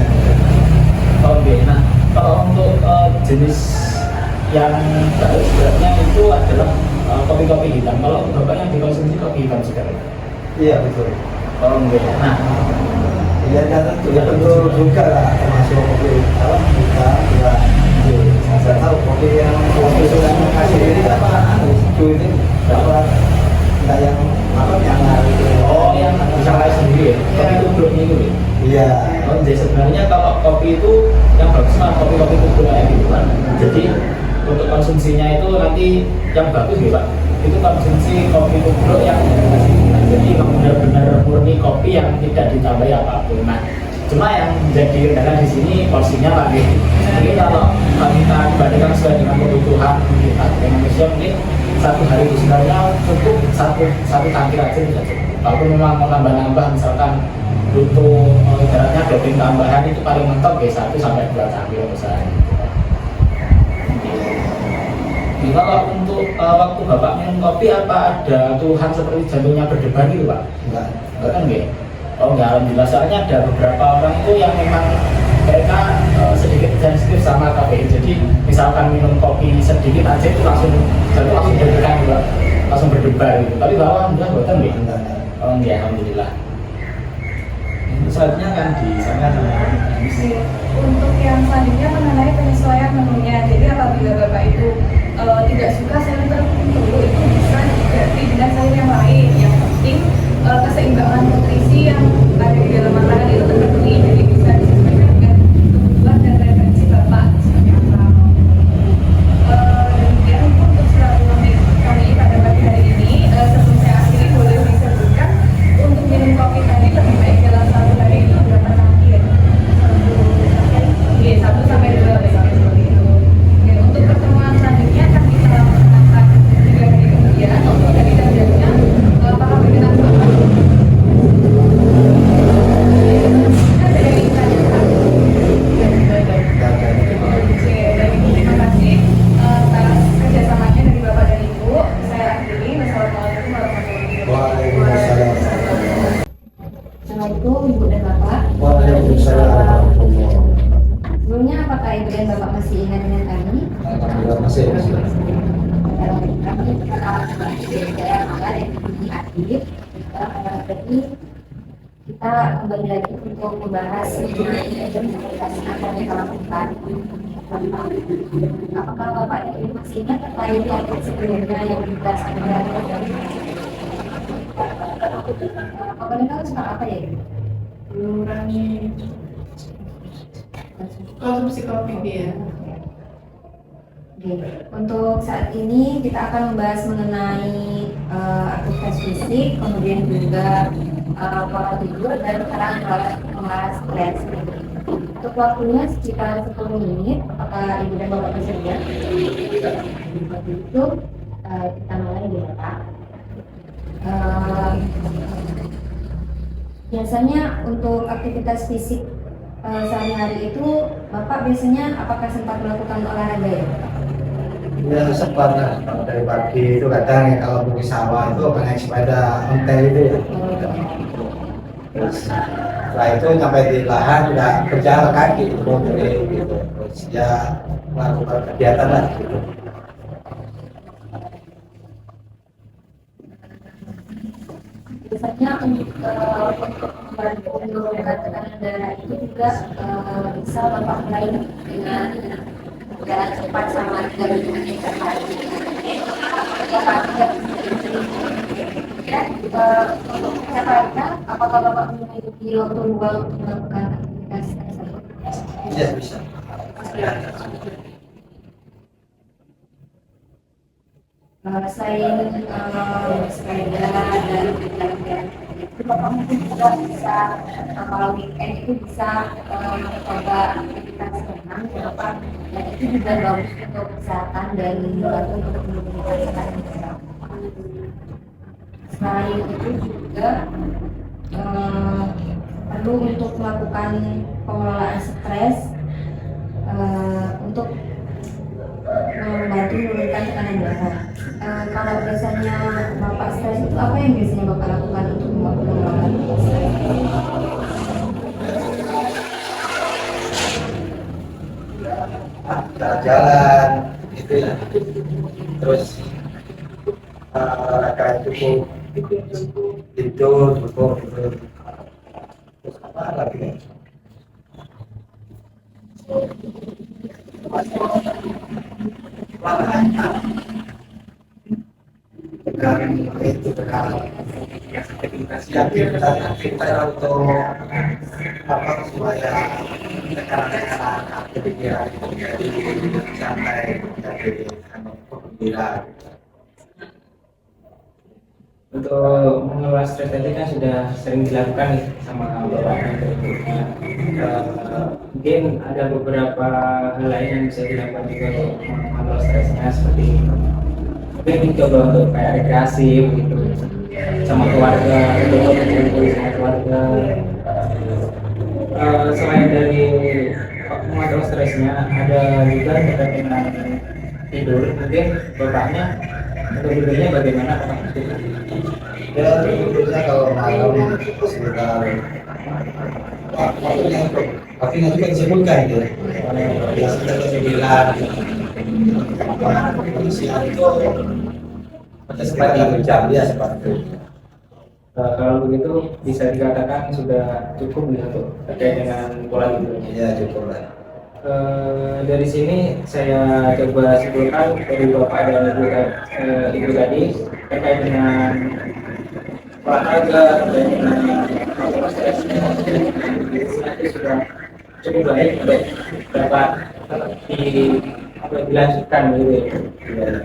Oke. Nah, kalau untuk jenis yang baru sebenarnya itu adalah kopi-kopi hitam. Kalau Bapak yang dikonsumsi kopi hitam sekarang. Iya betul. Oh, enggak. Nah, Iya kan tentu juga lah termasuk kopi apa juga juga. Saya tahu kopi yang kopi sudah kasih ini apa itu ini apa enggak yang apa yang oh yang bisa lain sendiri ya? Kopi itu belum itu ya? Iya. Oh, jadi sebenarnya kalau kopi itu yang bagus mah kopi-kopi kubur kayak gitu kan. Jadi untuk konsumsinya itu nanti yang bagus ya Pak. Itu konsumsi kopi kubur yang jadi memang benar-benar murni kopi yang tidak ditambahi apapun. Nah, cuma yang jadi kendala di sini porsinya lagi. Jadi kalau kita bandingkan sesuai dengan kebutuhan kita dengan manusia mungkin satu hari itu sebenarnya cukup satu tangkir aja tidak cukup. Kalau memang mau nambah-nambah misalkan butuh ibaratnya doping tambahan itu paling mentok ya 1 sampai 2 cangkir per sehari. Kalau untuk waktu Bapak minum kopi apa ada keluhan seperti jantungnya berdebar gitu Pak? Enggak. Enggak kan nggih? Oh enggak, alhamdulillah, soalnya ada beberapa orang itu yang memang mereka sedikit sensitif sama kafein. Jadi misalkan minum kopi sedikit aja itu langsung jantung langsung berdebar gitu Pak. Langsung berdebar gitu. Tapi Bapak alhamdulillah buatan nggih? Enggak. Oh enggak, alhamdulillah. Selanjutnya kan di sana Untuk yang selanjutnya mengenai penyesuaian menunya. Jadi apabila Bapak itu tidak suka sayur tertentu, itu bisa diganti dengan sayur yang lain. Yang penting keseimbangan nutrisi yang ada di dalam makanan itu terpenuhi. Jadi bisa disesuaikan dengan kebutuhan dan referensi Bapak seperti apa. Demikian untuk silaturahmi kami pada pagi hari ini. Sebelum saya akhiri, boleh disebutkan untuk minum kopi tadi lebih baik dalam satu hari itu berapa kali ya? Oke, 1 sampai 2 seperti itu. Dan untuk pertemuan selanjutnya akan kita laksanakan 3 hari kemudian. Untuk dari jamnya apakah berkenan Bapak? Ada yang ingin ditanyakan? Oke, baik, terima kasih atas kerjasamanya dari Bapak dan Ibu. Saya akhiri. Wassalamualaikum warahmatullahi Waalaikumsalam. Assalamualaikum Ibu dan Bapak. Waalaikumsalam. Sebelumnya apakah Ibu dan Bapak masih ingat dengan kami? Alhamdulillah masih. Kami saya Mangga dan Ibu Adit. Jadi kita kembali lagi untuk membahas komunikasi yang kita lakukan. Apakah Bapak dan Ibu masih ingat terkait topik sebelumnya yang dibahas dari pemerintah suka apa ya? mengurangi konsumsi kopi dia. Oke. Untuk saat ini kita akan membahas mengenai aktivitas fisik, kemudian juga pola tidur dan sekarang membahas stres. Untuk waktunya sekitar 10 menit. Apakah Ibu dan Bapak bersedia? Itu kita mulai dulu Pak. Biasanya untuk aktivitas fisik sehari-hari itu Bapak biasanya apakah sempat melakukan olahraga ya? Ya sempat lah. Kalau dari pagi itu kadang ya kalau pergi sawah itu naik sepeda ontel itu ya. Terus setelah itu sampai di lahan udah berjalan kaki gitu. Terus ya melakukan kegiatan lah gitu. Biasanya untuk membantu menurunkan tekanan darah itu juga bisa Bapak mulai dengan jalan cepat sama 3 menit per hari. Untuk kesehatannya, apakah Bapak memiliki waktu luang untuk melakukan aktivitas tersebut? Iya bisa. Selain sepeda dan jalan-jalan itu Bapak mungkin juga bisa kalau weekend itu bisa mencoba aktivitas renang ya Bapak, dan itu juga bagus untuk kesehatan dan membantu untuk menurunkan tekanan darah. Selain itu juga perlu untuk melakukan pengelolaan stres untuk membantu menurunkan tekanan darah. Kalau biasanya Bapak stres itu apa yang biasanya Bapak lakukan untuk mengelola stres? Jalan gitu ya. Terus olahraga cukup tidur cukup gitu. Terus apa lagi ya? Itu tekan kita untuk apa supaya tekanan pikiran jadi santai jadi gembira. untuk mengelola stres tadi kan sudah sering dilakukan nih sama Bapak dan Ibu. Mungkin ada beberapa hal lain yang bisa dilakukan juga untuk mengelola stresnya, seperti mungkin dicoba untuk kayak rekreasi gitu sama keluarga, untuk berkumpul sama keluarga. Selain dari mengatur stresnya, ada juga terkait dengan tidur, mungkin bapaknya untuk tidurnya bagaimana Pak? Ya tentunya kalau malam sekitar waktunya untuk tapi nanti kan disebutkan itu ya sekitar 9 siang itu sekitar 1 jam ya seperti itu. Kalau begitu bisa dikatakan sudah cukup nih untuk terkait dengan pola tidurnya. Ya cukup lah. Dari sini saya coba simpulkan dari Bapak dan Ibu tadi terkait dengan olahraga dan dengan proses sudah cukup baik untuk dapat dilanjutkan gitu ya.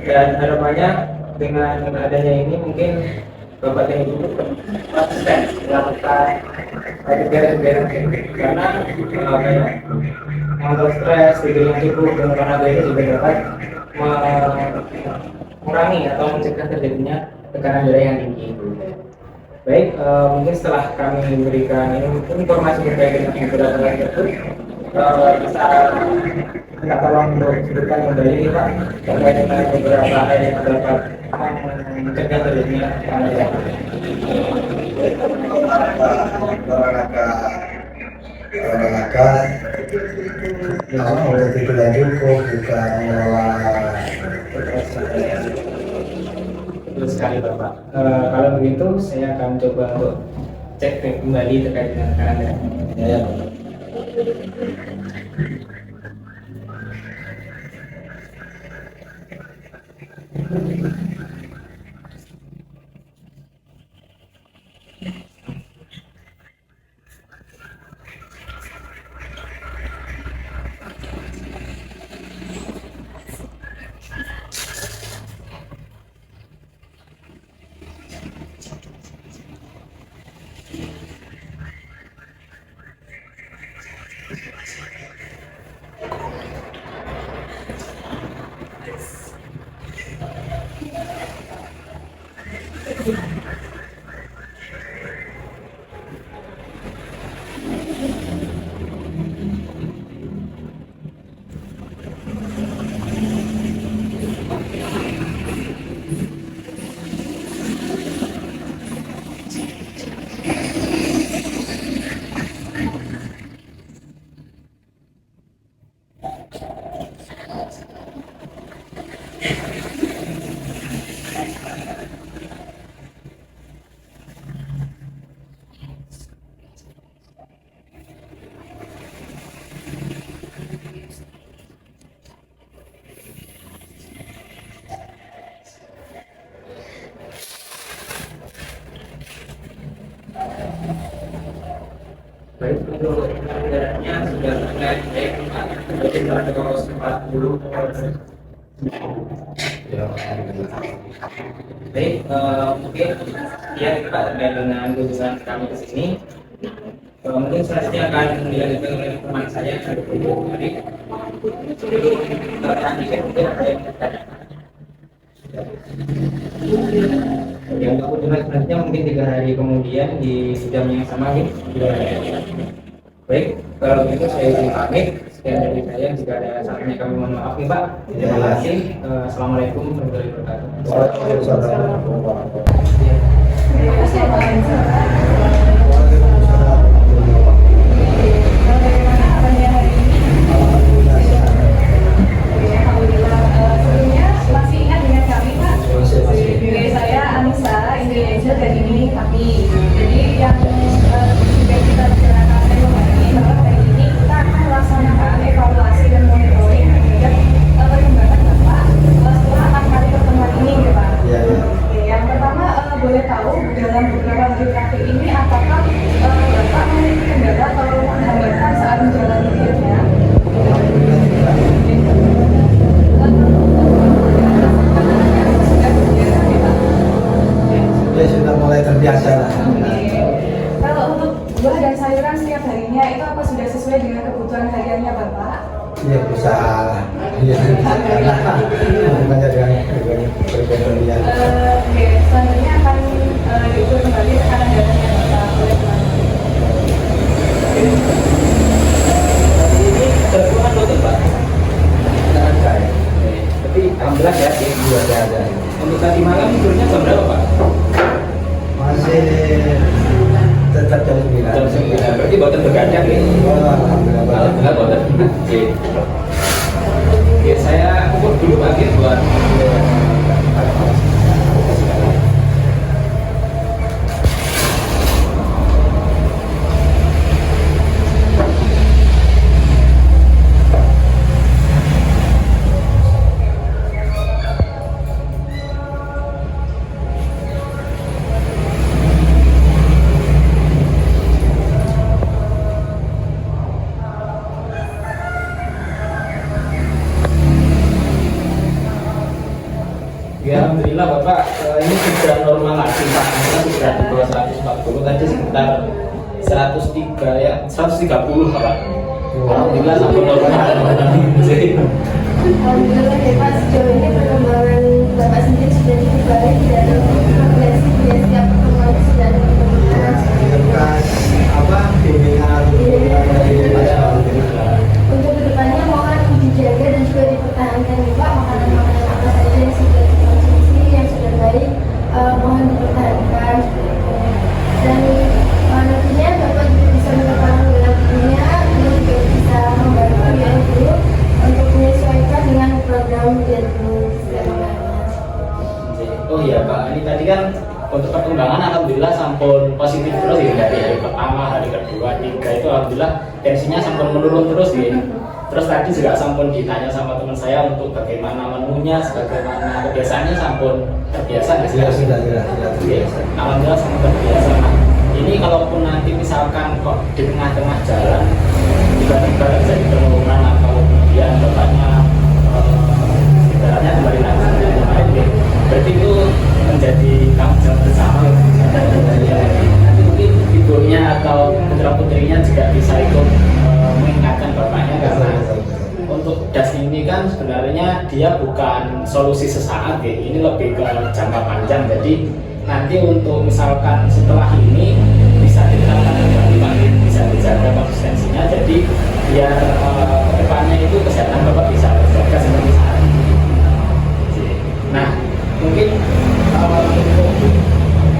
Dan harapannya dengan adanya ini mungkin Bapak dan Ibu konsisten melakukan kegiatan-kegiatan karena kayak mengontrol stres, tidur yang cukup dan olahraga itu juga dapat mengurangi atau mencegah terjadinya tekanan darah yang tinggi. Baik, mungkin setelah kami memberikan informasi terkait dengan beberapa tersebut, bisa minta tolong untuk sebutkan kembali nih Pak terkait dengan beberapa hal yang dapat mencegah terjadinya tekanan darah. Olahraga untuk tidur yang cukup juga mengelola Betul sekali Bapak. Kalau begitu saya akan coba untuk cek kembali terkait dengan tekanan darah. ya. Baik, untuk jaraknya sudah mulai baik, sekitar 240. Ya, Baik, mungkin ya kita terkait dengan kunjungan kami ke sini. Mungkin selanjutnya akan dilanjutkan oleh teman saya dari Ibu Mari. Sebelum bertanya mungkin ada yang bertanya. Yang untuk kunjungan selanjutnya mungkin 3 hari kemudian di jam yang sama gitu. Baik, kalau begitu saya izin pamit. Sekian dari saya, jika ada salahnya kami mohon maaf nih Pak. Terima kasih. Assalamualaikum warahmatullahi wabarakatuh. Waalaikumsalam. Terima kasih Pak. Dan ini kami, jadi yang juga kita bicarakan ini bahwa hari ini kita akan melaksanakan evaluasi dan monitoring terhadap perkembangan Bapak setelah 6 kali pertemuan ini ya Pak. Oke, yang pertama boleh tahu dalam beberapa hari terakhir ini apakah Bapak memiliki kendala atau hambatan saat menjalani dietnya? Sudah mulai terbiasa lah. Kalau untuk buah dan sayuran setiap harinya itu apa sudah sesuai dengan kebutuhan hariannya Bapak? Iya berusaha lah. Iya karena banyak yang berbeda. Oke, selanjutnya akan diukur kembali tekanan darahnya Bapak oleh teman-teman. Ini terkuat betul Pak. Tapi alhamdulillah sehat ya. Iya, ada. Untuk tadi malam tidurnya jam berapa Pak? Masih tetap jam 9. Jam 9. Berarti boten begadang ya? Alhamdulillah. Alhamdulillah boten. Oke. Oke, saya ukur dulu Pak Gir buat ya, alhamdulillah Bapak, ini sudah normal lagi Pak. Kita sudah di bawah 140, tadi sekitar 103 ya, 130 Pak. Alhamdulillah sampai normal. Alhamdulillah ya Pak, sejauh ini perkembangan Bapak sendiri sudah cukup baik dan progresi ya, setiap pertemuan sudah ada perkembangan. Bekas apa bimbingan Alhamdulillah. Untuk kedepannya mohon dijaga dan juga dipertahankan ya Pak, makanan-makanan apa saja yang sudah dikonsumsi, yang sudah baik, mohon dipertahankan seperti itu. Dan nantinya Bapak juga bisa mengetahui wilayahnya, dan juga bisa membantu ya Ibu untuk menyesuaikan dengan program dietmu setiap makanannya. Oh iya Pak, ini tadi kan untuk perkembangan alhamdulillah sampun positif terus ya, dari hari pertama, hari kedua, tiga itu alhamdulillah tensinya sampun menurun terus ya. Terus tadi juga sampun ditanya sama teman saya untuk bagaimana menunya, bagaimana kebiasaannya, sampun terbiasa nggak sih? sudah Oke, alhamdulillah sangat terbiasa. Nah, ini kalaupun nanti misalkan kok di tengah-tengah jalan tiba-tiba terjadi penurunan atau kemudian bapaknya ibaratnya kembali lagi ke yang lain ya, berarti itu menjadi tanggung jawab bersama ya. Nanti mungkin ibunya atau putra putrinya juga bisa ikut mengingatkan bapaknya, karena untuk das ini kan sebenarnya dia bukan solusi sesaat ya, ini lebih ke jangka panjang. Jadi nanti untuk misalkan setelah ini bisa diterapkan kembali Pak, bisa dijaga konsistensinya, jadi biar kedepannya itu kesehatan bapak bisa terjaga seperti saat ini. Nah, mungkin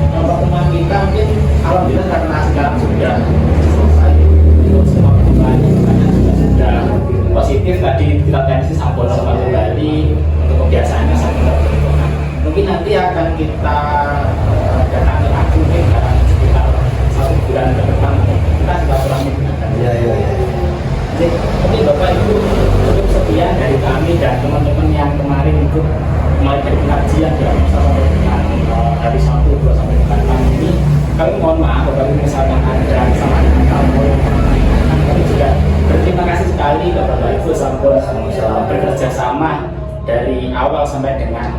untuk pertemuan kita mungkin alhamdulillah karena sekarang sudah selesai, untuk semua pertemuannya sebenarnya sudah positif. Tadi kita tensi sampun normal kembali, untuk kebiasaannya sampun terbentuk. Mungkin nanti akan kita datangi lagi mungkin dalam sekitar 1 bulan ke depan kita silaturahmi dengan Iya. Jadi mungkin Bapak Ibu cukup sekian dari kami dan teman-teman yang kemarin ikut mulai dari pengajian dari sampai dengan hari Sabtu sampai dengan kami ini. Kami mohon maaf apabila misalkan ada kesalahan dengan kamu. Kami juga berterima kasih sekali kepada Bapak Ibu sampun bekerja sama dari awal sampai dengan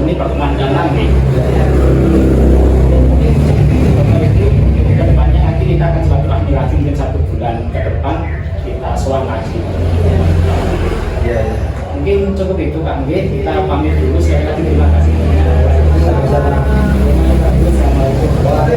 ini pertemuan ke-6 nih. Mungkin Bapak Ibu kedepannya nanti kita akan silaturahmi lagi mungkin 1 bulan ke depan kita soal lagi. Iya. Mungkin cukup itu Pak Nggih, kita pamit dulu, sekali lagi terima kasih. Sama-sama. Assalamualaikum.